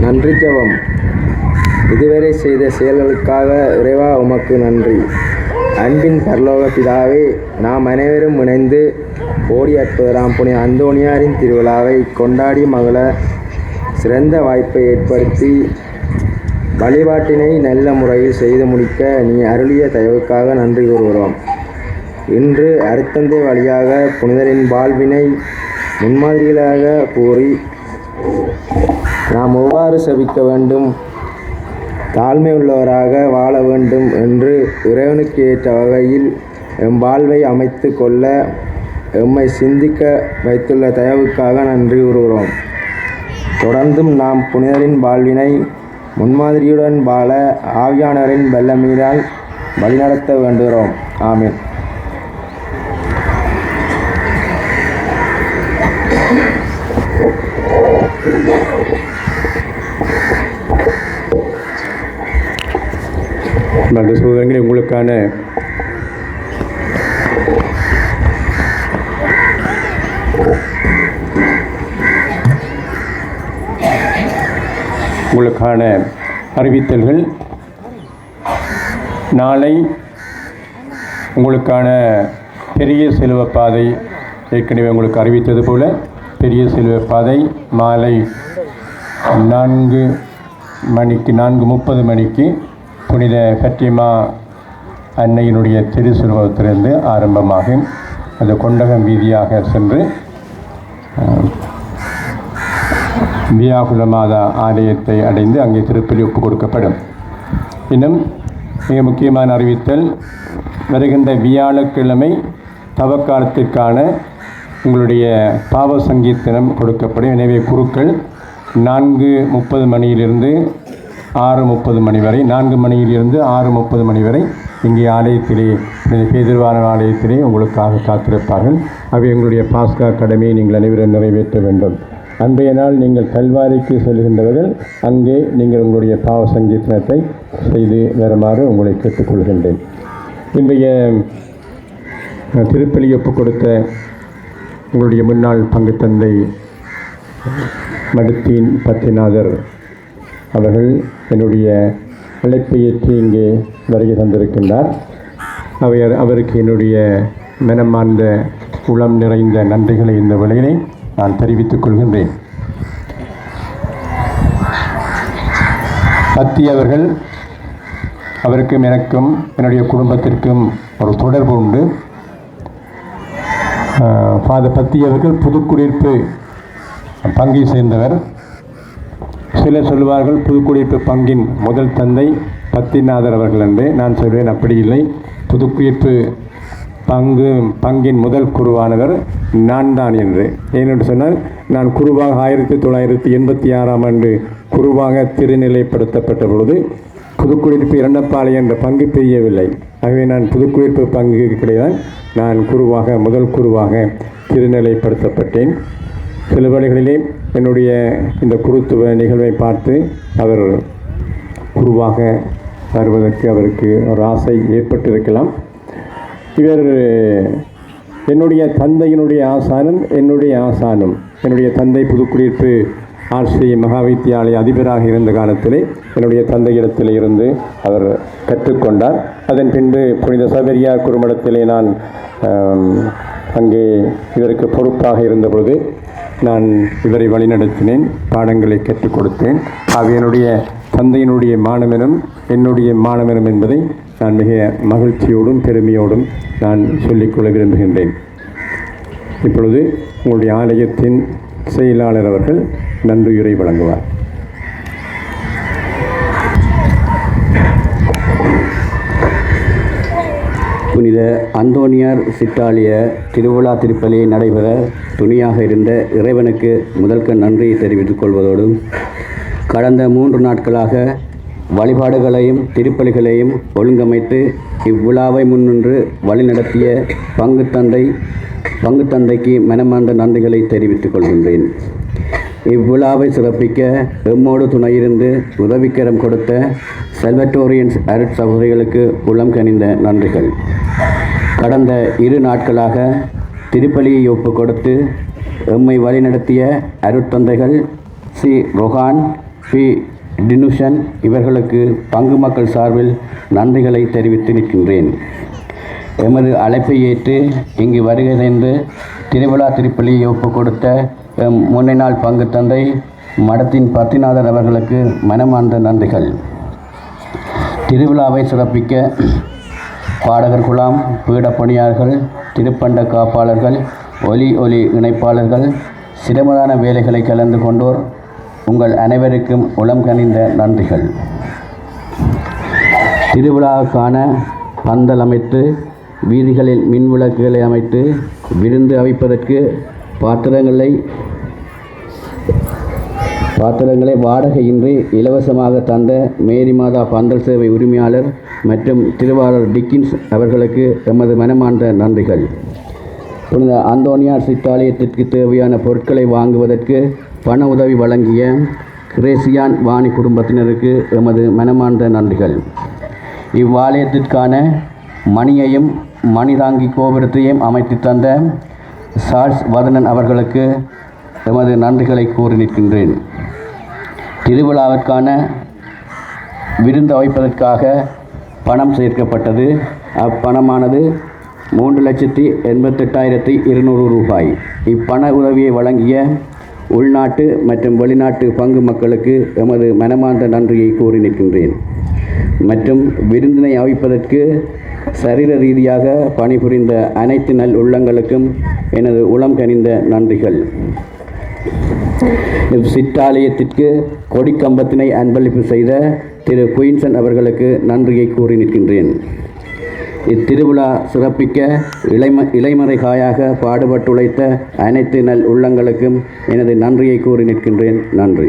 நன்றி ஜெபம். இதுவரை செய்த செயல்களுக்காக இறைவா உமக்கு நன்றி. அன்பின் பரலோக பிதாவே, நாம் அனைவரும் இணைந்து கோடி அற்புதராம் புனித அந்தோணியாரின் திருவிழாவை கொண்டாடி மகள சிறந்த வாய்ப்பை ஏற்படுத்தி வழிபாட்டினை நல்ல முறையில் செய்து முடிக்க நீ அருளிய தயவுக்காக நன்றி கூறுகிறோம். இன்று அருத்தந்தை வழியாக புனிதரின் வாழ்வினை முன்மாதிரிகளாக கூறி நாம் எவ்வாறு செபிக்க வேண்டும், தாழ்மை உள்ளவராக வாழ வேண்டும் என்று இறைவனுக்கு ஏற்ற வகையில் எம் வாழ்வை அமைத்து கொள்ள எம்மை சிந்திக்க வைத்துள்ள தயவுக்காக நன்றி கூறுகிறோம். தொடர்ந்தும் நாம் புனிதரின் வாழ்வினை முன்மாதிரியுடன் வாழ ஆவியானவரின் வல்லமையால் வழிநடத்த வேண்டுகிறோம். ஆமென். நல்ல சோதனைகளை உங்களுக்கான அறிவித்தல்கள். நாளை உங்களுக்கான பெரிய சிலுவை பாதை ஏற்கனவே உங்களுக்கு அறிவித்தது போல பெரிய சிலுவை பாதை மாலை 4:30 மணிக்கு புனித ஃபத்திமா அன்னையினுடைய திருசுருவத்திலிருந்து ஆரம்பமாகும். அது கொண்டகம் வீதியாக சென்று வியாகுல மாதா ஆலயத்தை அடைந்து அங்கே திருப்பலி ஒப்பு கொடுக்கப்படும். இன்னும் மிக முக்கியமான அறிவித்தல், வருகின்ற வியாழக்கிழமை தவக்காலத்திற்கான உங்களுடைய பாவ சங்கீர்த்தனம் கொடுக்கப்படும். எனவே குருக்கள் 4:30 மணியிலிருந்து 6:30 மணி வரை, 4 மணியிலிருந்து 6:30 மணி வரை இங்கே ஆலயத்திலே, பேதுருவான ஆலயத்திலே உங்களுக்காக காத்திருப்பார்கள். அவை எங்களுடைய பாஸ்கா கடமையை நீங்கள் அனைவரும் நிறைவேற்ற வேண்டும். அன்றைய நாள் நீங்கள் கல்வாரிக்கு செல்கின்றவர்கள் அங்கே நீங்கள் உங்களுடைய பாவ சங்கீர்த்தனத்தை செய்து வருமாறு உங்களை கேட்டுக்கொள்கின்றேன். இன்றைய திருப்பலி ஒப்புக் கொடுத்த உங்களுடைய முன்னாள் பங்கு தந்தை மடுத்தீன் பத்திநாதர் அவர்கள் என்னுடைய அழைப்பை ஏற்றி இங்கே வருகை தந்திருக்கின்றார். அவருக்கு என்னுடைய மனமார்ந்த உளம் நிறைந்த நன்றிகளை இந்த வேளையிலே நான் தெரிவித்துக் கொள்கின்றேன். பத்தி அவர்கள், அவருக்கும் எனக்கும் என்னுடைய குடும்பத்திற்கும் ஒரு தொடர்பு உண்டு. ஃபாதர் பத்தி அவர்கள் புதுக்குடியிருப்பு பங்கை சேர்ந்தவர். சிலர் சொல்வார்கள் புதுக்குடியிருப்பு பங்கின் முதல் தந்தை பத்திநாதர் அவர்கள் என்று. நான் சொல்வேன், அப்படி இல்லை. புதுக்குடியிருப்பு பங்கின் முதல் குருவானவர் நான் தான் என்று. ஏனென்று சொன்னால், நான் குருவாக 1986ஆம் ஆண்டு குருவாக திருநிலைப்படுத்தப்பட்ட பொழுது புதுக்குடியிருப்பு இரண்டப்பாளையம் என்ற பங்கு பிரியவில்லை. ஆகவே நான் புதுக்குடியிருப்பு பங்கு கிடையாது, நான் முதல் குருவாக திருநிலைப்படுத்தப்பட்டேன். சில வேளைகளிலே என்னுடைய இந்த குருத்துவ நிகழ்வை பார்த்து அவர் குருவாக வருவதற்கு அவருக்கு ஒரு ஆசை ஏற்பட்டிருக்கலாம். இவர் என்னுடைய தந்தையினுடைய ஆசானும் என்னுடைய தந்தை புதுக்குடியிருப்பு ஆர்சி மகாவித்தியாலய அதிபராக இருந்த காலத்திலே என்னுடைய தந்தையிடத்தில் இருந்து அவர் கற்றுக்கொண்டார். அதன் பின்பு புனித சபரியா குருமடத்திலே நான் அங்கே இவருக்கு பொறுப்பாக இருந்த பொழுது நான் இவரை வழிநடத்தினேன், பாடங்களை கற்றுக் கொடுத்தேன். ஆக என்னுடைய தந்தையினுடைய மாணவனும் என்னுடைய மாணவனும் என்பதை நான் மிக மகிழ்ச்சியோடும் பெருமையோடும் நான் சொல்லிக்கொள்ள விரும்புகின்றேன். இப்பொழுது உங்களுடைய ஆலயத்தின் செயலாளர் அவர்கள் நன்றியுரை வழங்குவார். புனித அந்தோணியார் சிற்றாலய திருவிழா திருப்பலி நடைபெற துணையாக இருந்த இறைவனுக்கு முதல்க நன்றியை தெரிவித்துக் கொள்வதோடு, கடந்த 3 நாட்களாக வழிபாடுகளையும் திருப்பலிகளையும் ஒழுங்கமைத்து இவ்விழாவை முன்னின்று வழிநடத்திய பங்கு தந்தைக்கு மனமார்ந்த நன்றிகளை தெரிவித்துக் கொள்கின்றேன். இவ்விழாவை சிறப்பிக்க எம்மோடு துணையிருந்து உதவிக்கரம் கொடுத்த செல்வட்டோரியன்ஸ் அருட் சகோதரிகளுக்கு உளம் கனிந்த நன்றிகள். கடந்த 2 நாட்களாக திருப்பலியை ஒப்பு கொடுத்து எம்மை வழிநடத்திய அருட்தந்தைகள் சி ரொஹான், பி டினுஷன் இவர்களுக்கு பங்கு மக்கள் சார்பில் நன்றிகளை தெரிவித்து நிற்கின்றேன். எமது அழைப்பை ஏற்று இங்கு வருகை தந்து திருவிழா திருப்பலியை ஒப்புக் கொடுத்த முன்னை நாள் பங்கு தந்தை மடத்தின் பத்திநாதர் அவர்களுக்கு மனமார்ந்த நன்றிகள். திருவிழாவை சிறப்பிக்க பாடகர் குழாம், பீடப்பணியாளர்கள், திருப்பண்ட காப்பாளர்கள், ஒலி இணைப்பாளர்கள், சிரமதான வேலைகளை கலந்து கொண்டோர் உங்கள் அனைவருக்கும் உளம் கனிந்த நன்றிகள். திருவிழாவுக்கான பந்தல் அமைத்து வீதிகளில் மின் விளக்குகளை அமைத்து விருந்து அவிப்பதற்கு பாத்திரங்களை வாடகையின்றி இலவசமாக தந்த மேரி மாதா பந்தல் சேவை உரிமையாளர் மற்றும் திருவாளர் டிக்கின்ஸ் அவர்களுக்கு எமது மனமார்ந்த நன்றிகள். புனித அந்தோனியார் சித்தாலயத்திற்கு தேவையான பொருட்களை வாங்குவதற்கு பண உதவி வழங்கிய கிரேசியான் வாணி குடும்பத்தினருக்கு எமது மனமார்ந்த நன்றிகள். இவ்வாலயத்திற்கான மணியையும் மணிதாங்கி கோபுரத்தையும் அமைத்து தந்த சார்ஸ் வதனன் அவர்களுக்கு எமது நன்றிகளை கூறி நிற்கின்றேன். திருவிழாவிற்கான விருந்து வைப்பதற்காக பணம் சேர்க்கப்பட்டது. அப்பணமானது 3,88,200 ரூபாய். இப்பண உதவியை வழங்கிய உள்நாட்டு மற்றும் வெளிநாட்டு பங்கு மக்களுக்கு எமது மனமார்ந்த நன்றியை கூறி நிற்கின்றேன். மற்றும் விருந்தினை அவிப்பதற்கு சரீர ரீதியாக பணிபுரிந்த அனைத்து நல் உள்ளங்களுக்கும் எனது உளம் கனிந்த நன்றிகள். சிற்றாலயத்திற்கு கொடிக்கம்பத்தினை அன்பளிப்பு செய்த திரு குயின்சன் அவர்களுக்கு நன்றியை கூறி நிற்கின்றேன். இத்திருவிழா சிறப்பிக்க இலைமறைகாயாக பாடுபட்டுழைத்த அனைத்து நல் உள்ளங்களுக்கும் எனது நன்றியை கூறி நிற்கின்றேன். நன்றி.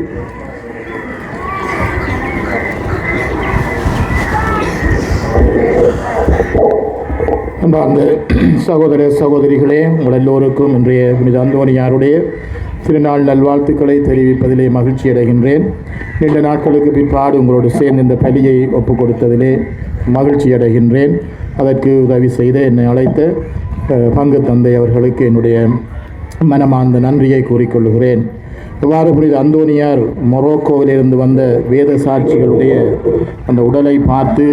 அன்பார்ந்த சகோதர சகோதரிகளே, உங்கள் எல்லோருக்கும் இன்றைய புனித அந்தோனியாருடைய திருநாள் நல்வாழ்த்துக்களை தெரிவிப்பதிலே மகிழ்ச்சி அடைகின்றேன். நீண்ட நாட்களுக்கு பிற்பாடு உங்களோடு சேர்ந்து இந்த பலியை ஒப்புக் கொடுத்ததிலே மகிழ்ச்சி அடைகின்றேன். அதற்கு உதவி செய்த என்னை அழைத்த பங்கு தந்தை அவர்களுக்கு என்னுடைய மனமார்ந்த நன்றியை கூறிக்கொள்கிறேன். இவ்வாறு புனித அந்தோனியார் மொரோக்கோவிலிருந்து வந்த வேத சாட்சிகளுடைய அந்த உடலை பார்த்து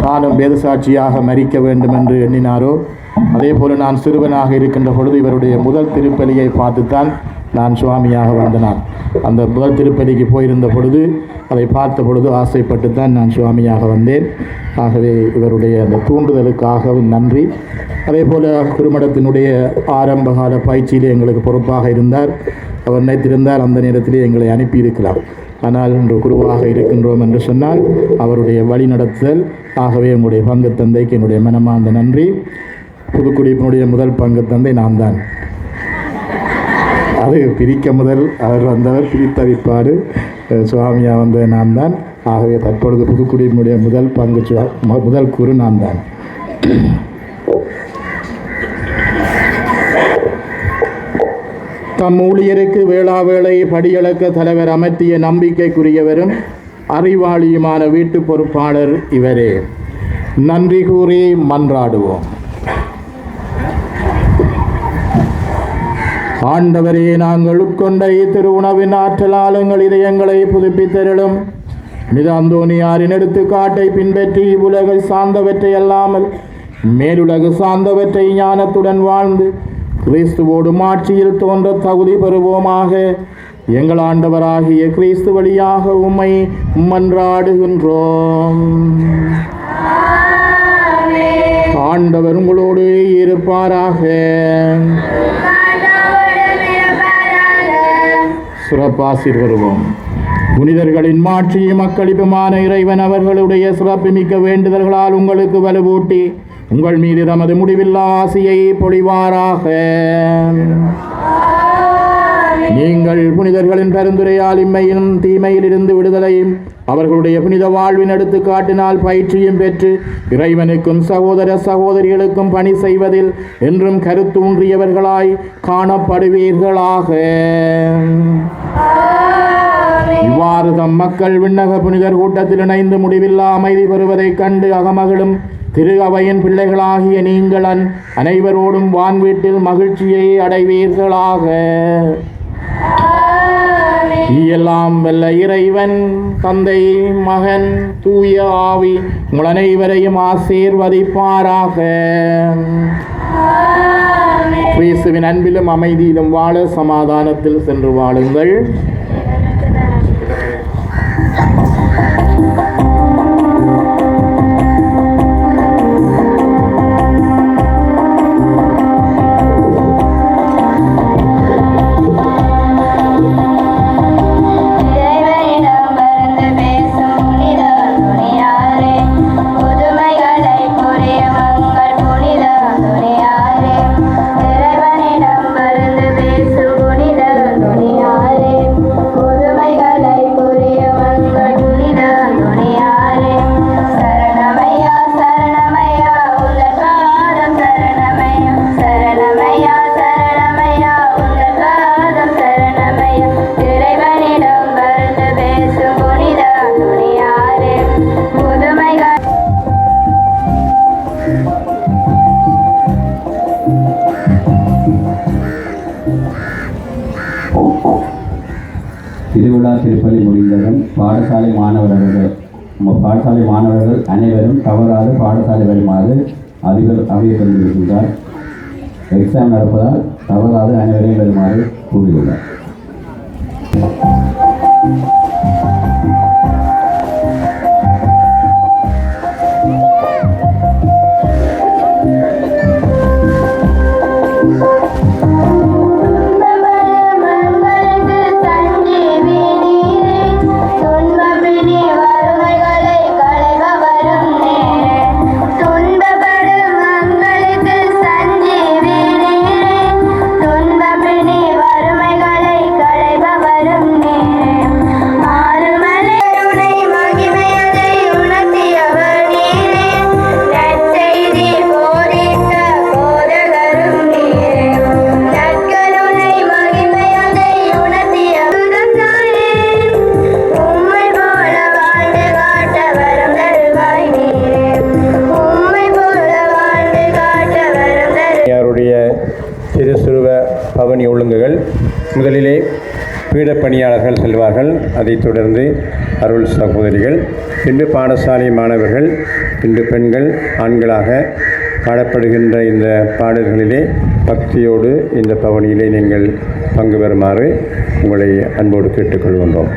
தானும் வேத சாட்சியாக மரிக்க வேண்டும் என்று எண்ணினாரோ, அதே போல் நான் சிறுவனாக இருக்கின்ற பொழுது இவருடைய முதல் திருப்பலியை பார்த்துத்தான் நான் சுவாமியாக வந்தனான். அந்த முதல் திருப்பலிக்கு போயிருந்த பொழுது அதை பார்த்த பொழுது ஆசைப்பட்டு தான் நான் சுவாமியாக வந்தேன். ஆகவே இவருடைய அந்த தூண்டுதலுக்காகவும் நன்றி. அதே போல் குருமடத்தினுடைய ஆரம்பகால பயிற்சியிலே எங்களுக்கு பொறுப்பாக இருந்தார். அவர் நினைத்திருந்தால் அந்த நேரத்திலே எங்களை அனுப்பியிருக்கலாம். ஆனால் இன்று குருவாக இருக்கின்றோம் என்று சொன்னால் அவருடைய வழி நடத்துதல். ஆகவே என்னுடைய பங்கு தந்தைக்கு என்னுடைய மனமார்ந்த நன்றி. புதுக்குடியினுடைய முதல் பங்கு தந்தை நான் தான். அது பிரிக்க முதல் அவர் வந்தவர், பிரித்த விற்பாடு சுவாமியாக வந்தது நான் தான். ஆகவே தற்பொழுது புதுக்குடியினுடைய முதல் குரு நான் தான். தம் ஊழியருக்கு வேளாவேளை படியளக்க தலைவர் அமர்த்திய நம்பிக்கைக்குரியவரும் அறிவாளியுமான வீட்டு பொறுப்பாளர் இவரே. நன்றி கூறி மன்றாடுவோம். ஆண்டவரே, நாங்கள் உட்கொண்ட திரு உணவின் ஆற்றலால் எங்கள் இதயங்களை புதுப்பித்தருளும். புனித அந்தோனியாரின் எடுத்துக்காட்டை பின்பற்றி இவ்வுலகை சார்ந்தவற்றை அல்லாமல் மேலுலகு சார்ந்தவற்றை ஞானத்துடன் வாழ்ந்து கிறிஸ்துவோடு மாட்சியில் தோன்ற தகுதி பெறுவோமாக. எங்கள் ஆண்டவராகிய கிறிஸ்து வழியாக உம்மை மன்றாடுகின்றோம். ஆண்டவர் உங்களோடு இருப்பாராக. சிறப்பாசிர் வருவோம். புனிதர்களின் மாட்சியும் மக்களிப்புமான இறைவன் அவர்களுடைய சிறப்புமிக்க வேண்டுதல்களால் உங்களுக்கு வலுவூட்டி உங்கள் மீது தமது முடிவில்லா ஆசையை பொழிவாராக. நீங்கள் புனிதர்களின் பரிந்துரையால் இம்மையின் தீமையில் இருந்து விடுதலையும் அவர்களுடைய புனித வாழ்வின் எடுத்துக்காட்டினால் பயிற்சியும் பெற்று இறைவனுக்கும் சகோதர சகோதரிகளுக்கும் பணி செய்வதில் என்றும் கருத்தூன்றியவர்களாய் காணப்படுவீர்களாக. இவ்வாறு தம் மக்கள் விண்ணக புனிதர் கூட்டத்தில் இணைந்து முடிவில்லா அமைதி பெறுவதைக் கண்டு அகமகளும் திரு அவையின் பிள்ளைகளாகிய நீங்கள் அனைவரோடும் வான்வீட்டில் மகிழ்ச்சியை அடைவீர்களாக. எல்லாம் வல்ல இறைவன் தந்தை மகன் தூய ஆவி உங்கள் அனைவரையும் ஆசீர்வதிப்பாராக. கிறிஸ்துவின் அன்பிலும் அமைதியிலும் வாழ சமாதானத்தில் சென்று வாழுங்கள். திருவிழா திருப்பலி முடிந்ததும் பாடசாலை மாணவர்கள் அனைவரும் தவறாது பாடசாலை வருமாறு அதிபர் அறிவித்திருக்கின்றார். எக்ஸாம் நடப்பதால் தவறாது அனைவரையும் வருமாறு கூறியுள்ளார். திருசுருவ பவனி ஒழுங்குகள் முதலிலே பீடப்பணியாளர்கள் செல்வார்கள். அதைத் தொடர்ந்து அருள் சகோதரிகள், பின்பு பாடசாலை மாணவர்கள், பின்பு பெண்கள், ஆண்களாக பாடப்படுகின்ற இந்த பாடல்களிலே பக்தியோடு இந்த பவனியிலே நீங்கள் பங்கு பெறுமாறு உங்களை அன்போடு கேட்டுக்கொள்கின்றோம்.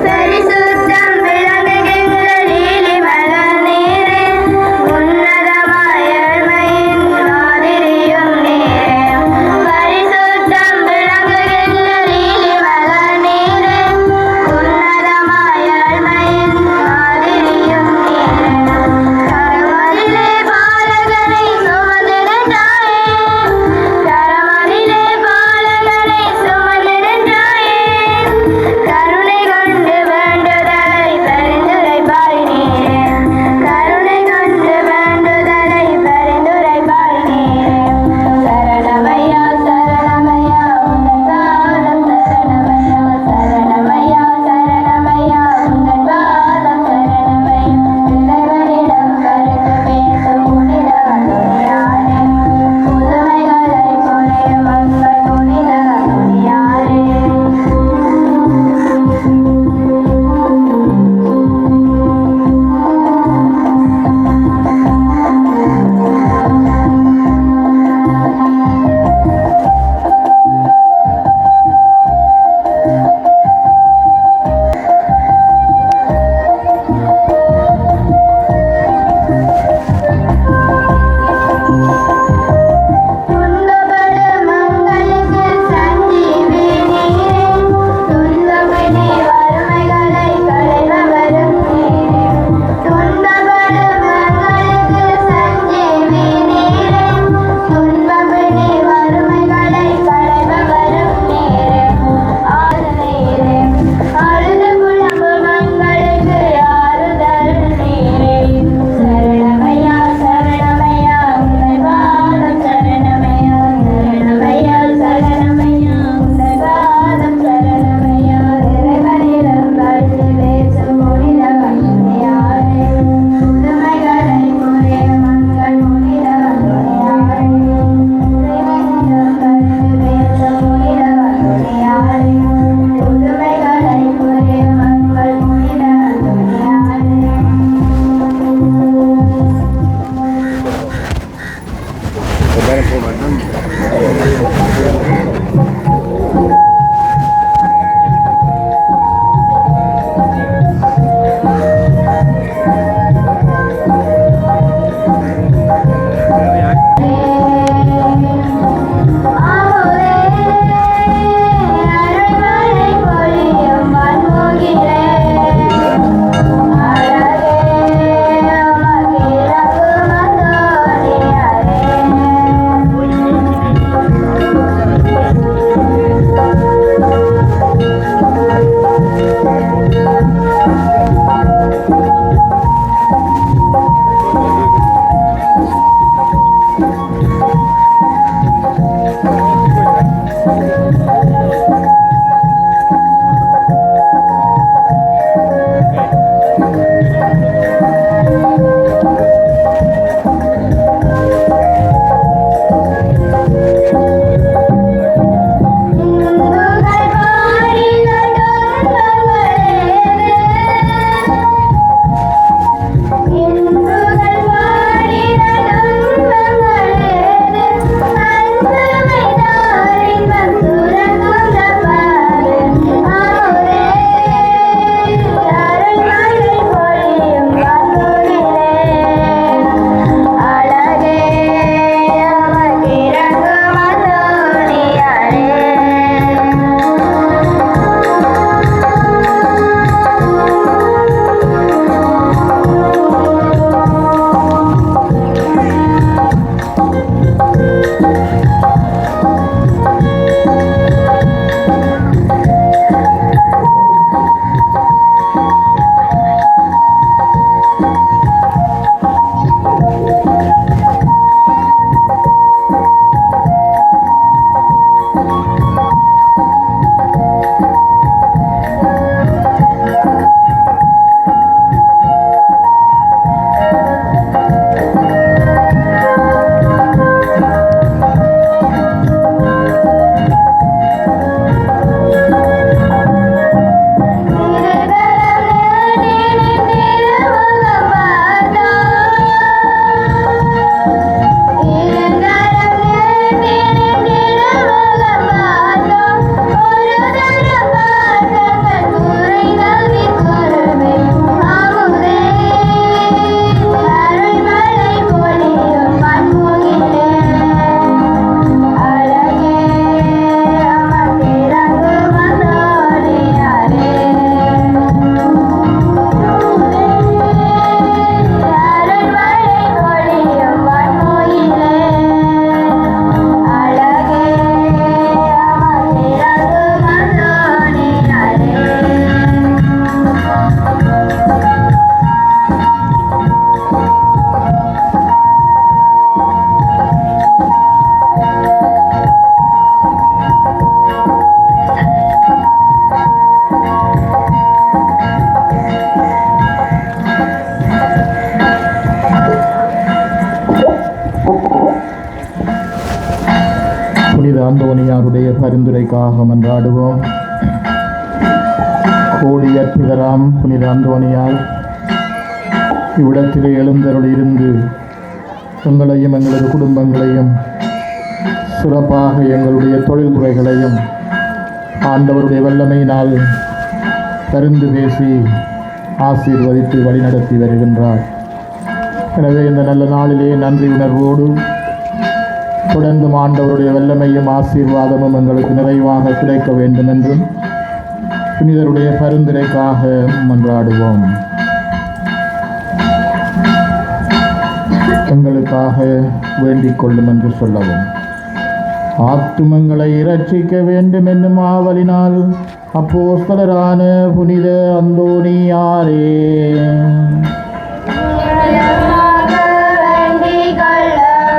பரிசுத்தம் விளங்குகின்ற நீலிமலர் நீரே, அந்தோனியாருடைய பரிந்துரைக்காக மன்றாடுவோம். கோடியற்புதராம் புனித அந்தோனியார் இவ்விடத்திலே எழுந்தருளிருந்து எங்களையும் எங்களது குடும்பங்களையும் சிறப்பாக எங்களுடைய தொழில்துறைகளையும் ஆண்டவருடைய வல்லமையினால் பரிந்து பேசி ஆசீர்வதித்து வழிநடத்தி வருகின்றார். எனவே இந்த நல்ல நாளிலே நன்றி உணர்வோடு தொடர்ந்து ஆண்டவருடைய வல்லமையும் ஆசீர்வாதமும் எங்களுக்கு நிறைவாக கிடைக்க வேண்டும் என்றும் புனிதருடைய பரிந்துரைக்காக மன்றாடுவோம். எங்களுக்காக வேண்டிக் கொள்ளும் என்று சொல்லவும். ஆத்துமங்களை இரட்சிக்க வேண்டும் என்னும் ஆவலினால் அப்போஸ்தலரான புனித அந்தோனியாரே,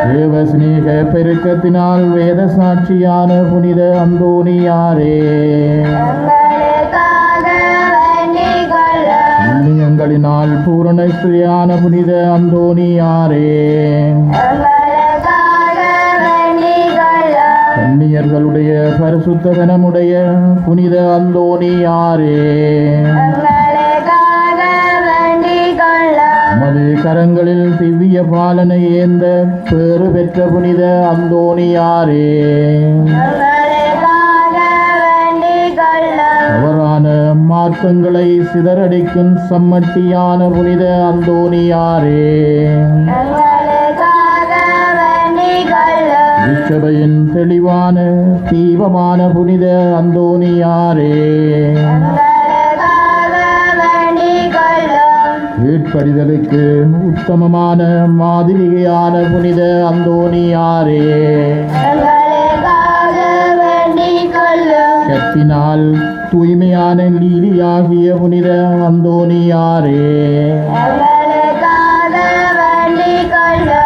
தேவஸ்நேக பெருக்கத்தினால் வேத சாட்சியான புனித அந்தோனியாரே, புண்ணியங்களினால் பூரண ஸ்திரியான புனித அந்தோனியாரே, கன்னியர்களுடைய பரிசுத்தகனமுடைய புனித அந்தோனியாரே, மது கரங்களில் திவ்ய பாலனை ஏந்த பேறு பெற்ற புனித அந்தோனியாரே, அவரான மார்க்கங்களை சிதறடிக்கும் சம்மட்டியான புனித அந்தோனியாரே, இச்சபையின் தெளிவான தீபமான புனித அந்தோனியாரே, வீட்படிதலுக்கு உத்தமமான மாதிரியான புனித அந்தோனியாரே, கத்தினால் தூய்மையான லீலியாகிய புனித அந்தோனியாரே,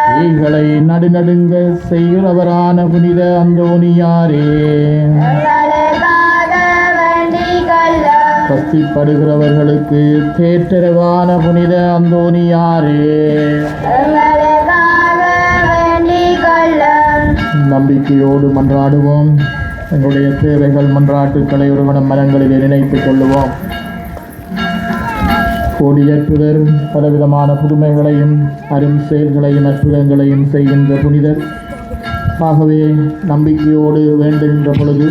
கைகளை நடுநடுங்க செய்கிறவரான புனித அந்தோனியாரே, கஷ்டப்படுகிறவர்களுக்கு தேற்றரவான புனித அந்தோனியாரே, நம்பிக்கையோடு மன்றாடுவோம். எங்களுடைய தேவைகள் மன்றாட்டுக்களை ஒருவனம் மனங்களில் நினைத்துக் கொள்ளுவோம். கோடியற்புதர் பலவிதமான புதுமைகளையும் அரும் செயல்களையும் அற்புதங்களையும் செய்கின்ற புனிதர். ஆகவே நம்பிக்கையோடு வேண்டுகின்ற பொழுது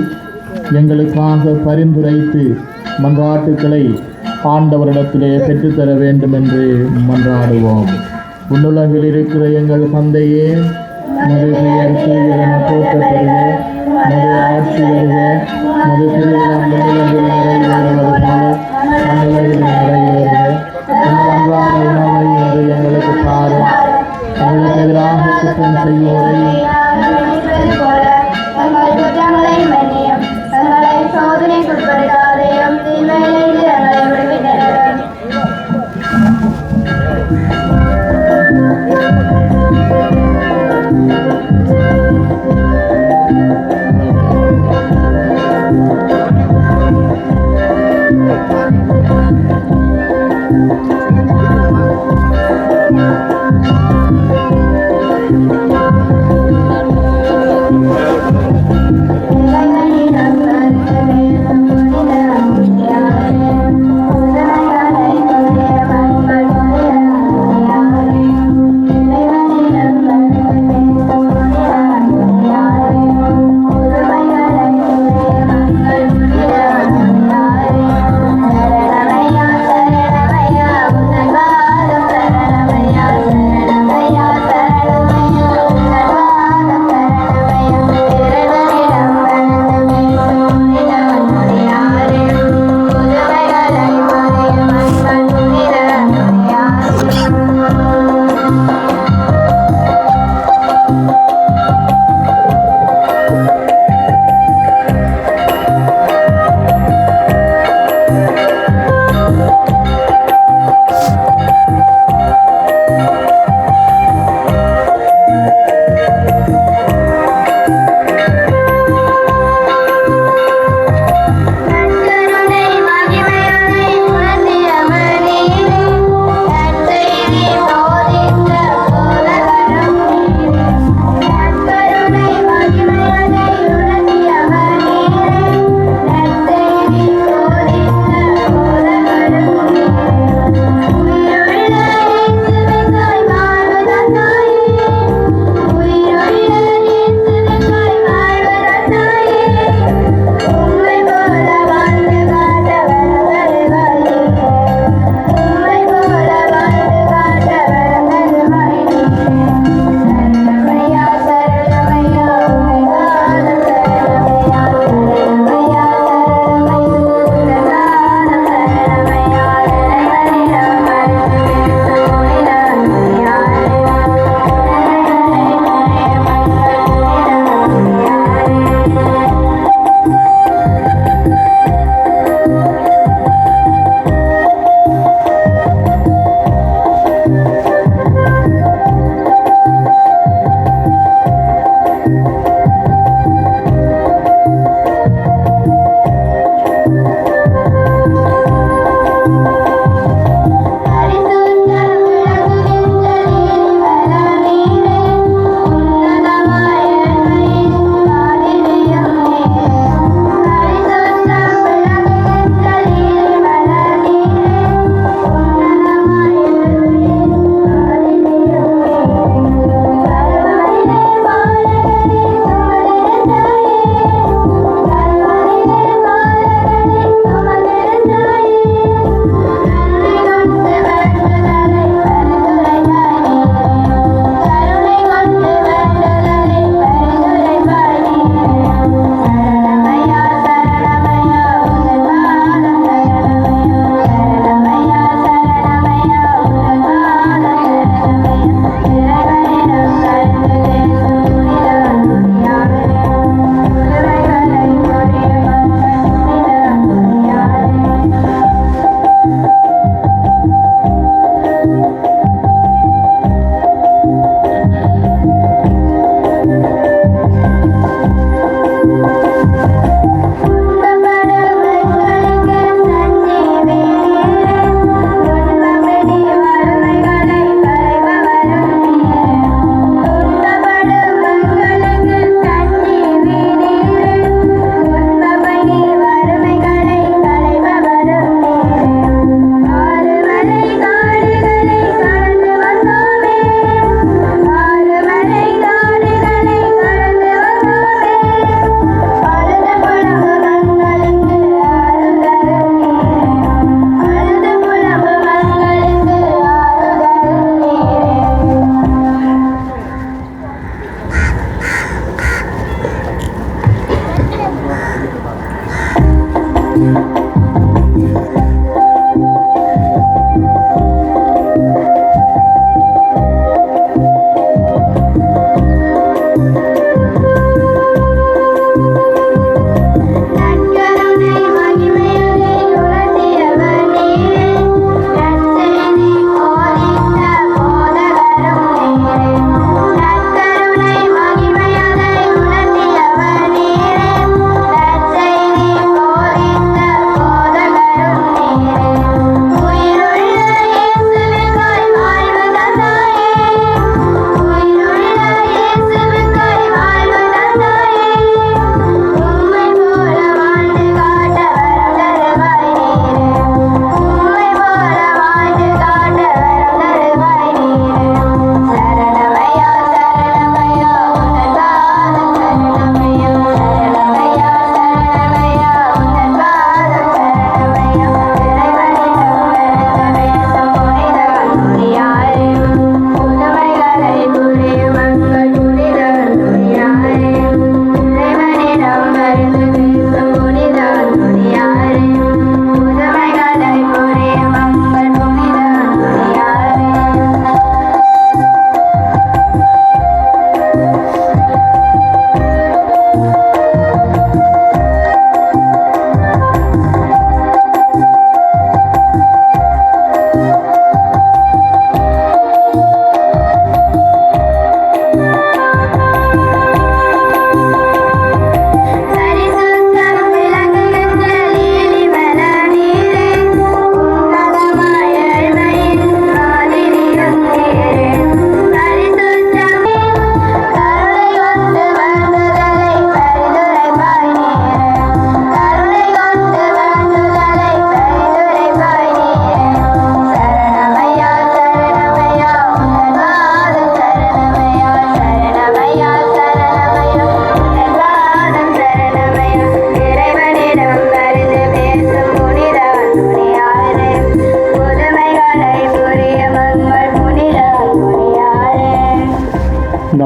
எங்களுக்காக பரிந்துரைத்து மன்றாட்டுக்களை ஆண்டவரிடத்திலே பெற்றுத்தர வேண்டும் என்று மன்றாடுவோம். உன்னுலகில் இருக்கிற எங்கள் தந்தையே, மது பெயர் தூயதென போற்றப்படுக, மது ஆட்சி வருக, மது திருவிழம் விண்ணுலகில் நிறைவேறுவது போல மண்ணுலகில் நிறைவேறுக. எங்கள் அன்றாட உணவை என்று எங்களுக்கு தாரும். எங்களுக்கு எதிராக குற்றம் செய்வோரை சோதனைக்குட்படுத்தாதையும் தீமையிலிருந்து எங்களை விடுவித்தரவும்.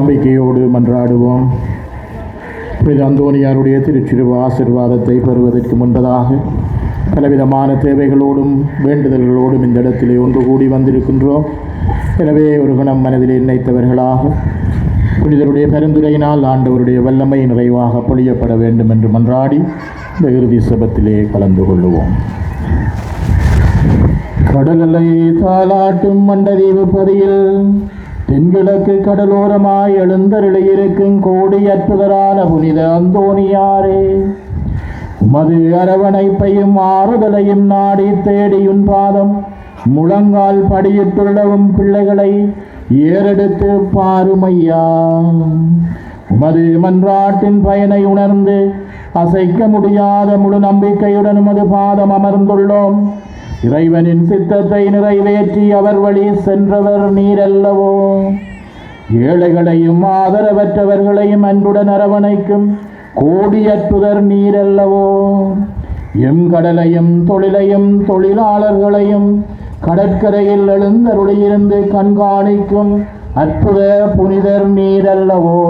நம்பிக்கையோடு மன்றாடுவோம். புனித அந்தோனியாருடைய திருச்சிறுவ ஆசீர்வாதத்தை பெறுவதற்கு முன்பதாக பலவிதமான தேவைகளோடும் வேண்டுதல்களோடும் இந்த இடத்திலே ஒன்று கூடி வந்திருக்கின்றோம். எனவே ஒரு கணம் மனதிலே நினைத்தவர்களாக புனிதருடைய பரிந்துரையினால் ஆண்டவருடைய வல்லமை நிறைவாக பொழியப்பட வேண்டும் என்று மன்றாடி இந்த இறுதி சபத்திலே கலந்து கொள்ளுவோம். கடலலை தாலாட்டும் மண்டதீவு பதியில் தென்கிழக்கு கடலோரமாய் எழுந்தருளியிருக்கும் கோடி அற்புதரான புனித அந்தோனியாரே, உமது அரவணைப்பையும் ஆறுதலையும் நாடி தேடியுன் பாதம் முழங்கால் படியிட்டுள்ளவும் பிள்ளைகளை ஏறெடுத்து பாருமையா. உமது மன்றாட்டின் பயனை உணர்ந்து அசைக்க முடியாத முழு நம்பிக்கையுடன் உமது பாதம் அமர்ந்துள்ளோம். இறைவனின் சித்தத்தை நிறைவேற்றி அவர் வழி சென்றவர் நீரல்லவோ. ஏழைகளையும் ஆதரவற்றவர்களையும் அன்புடன் அரவணைக்கும் கோடி அற்புதர் நீரல்லவோ. எம் கடலையும் தொழிலையும் தொழிலாளர்களையும் கடற்கரையில் எழுந்தருளியிருந்து கண்காணிக்கும் அற்புத புனிதர் நீரல்லவோ.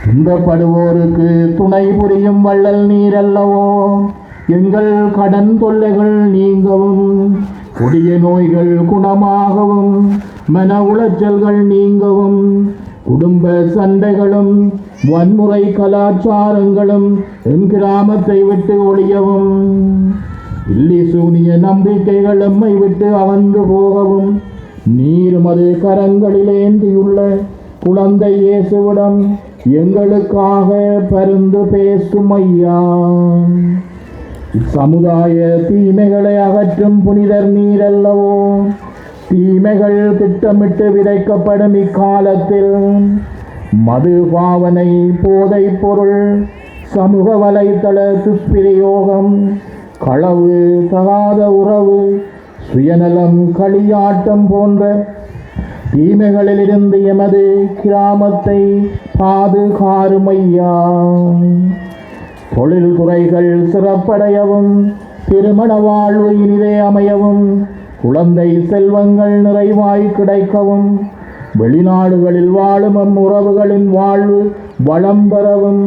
துன்பப்படுவோருக்கு துணை புரியும் வள்ளல் நீரல்லவோ. எங்கள் கடன் தொல்லைகள் நீங்கவும், கொடிய நோய்கள் குணமாகவும், மன உளைச்சல்கள் நீங்கவும், குடும்ப சண்டைகளும் வன்முறை கலாச்சாரங்களும் என் கிராமத்தை விட்டு ஒழியவும், இல்லி சூனிய நம்பிக்கைகள் எம்மை விட்டு அகன்று போகவும், நீருமது கரங்களிலேந்தியுள்ள குழந்தை இயேசுவிடம் எங்களுக்காக பரிந்து பேசும் ஐயா. சமுதாய தீமைகளை அகற்றும் புனிதர் நீரல்லவோ. தீமைகள் திட்டமிட்டு விதைக்கப்படும் இக்காலத்தில் மது பாவனை, போதை பொருள், சமூக வலைத்தள துஷ்பிரயோகம், களவு, தகாத உறவு, சுயநலம், களியாட்டம் போன்ற தீமைகளிலிருந்து எமது கிராமத்தை பாதுகாருமையா. தொழில் துறைகள் சிறப்படையவும், திருமண வாழ்வு இனிதே அமையவும், குழந்தை செல்வங்கள் நிறைவாய் கிடைக்கவும், வெளிநாடுகளில் வாழும் உறவுகளின் வாழ்வு வளம் பெறவும்,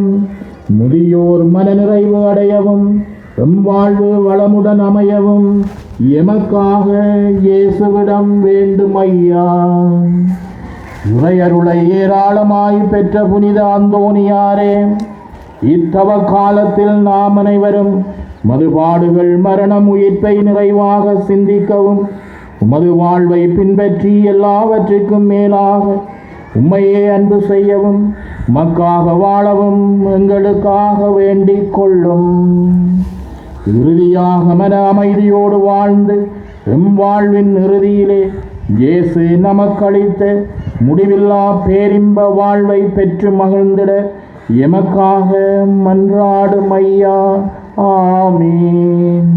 முதியோர் மனநிறைவு அடையவும், எம் வாழ்வு வளமுடன் அமையவும் எமக்காக இயேசுவிடம் வேண்டும் ஐயா. இறையருளை ஏராளமாய் பெற்ற புனித அந்தோனியாரே, இத்தவ காலத்தில் நாம் அனைவரும் மதுபாடுகள், மரணம், உயிர்ப்பை நிறைவாக சிந்திக்கவும், உமது வாழ்வை பின்பற்றி எல்லாவற்றுக்கும் மேலாக உம்மையே அன்பு செய்யவும், மக்காக வாழவும் எங்களுக்காக வேண்டிக் கொள்ளும். இறுதியாக மன அமைதியோடு வாழ்ந்து எம் வாழ்வின் இறுதியிலே இயேசு நமக்களித்த முடிவில்லா பேரின்ப வாழ்வை பெற்று மகிழ்ந்திட எமக்காக மன்றாடும் ஐயா. ஆமீன்.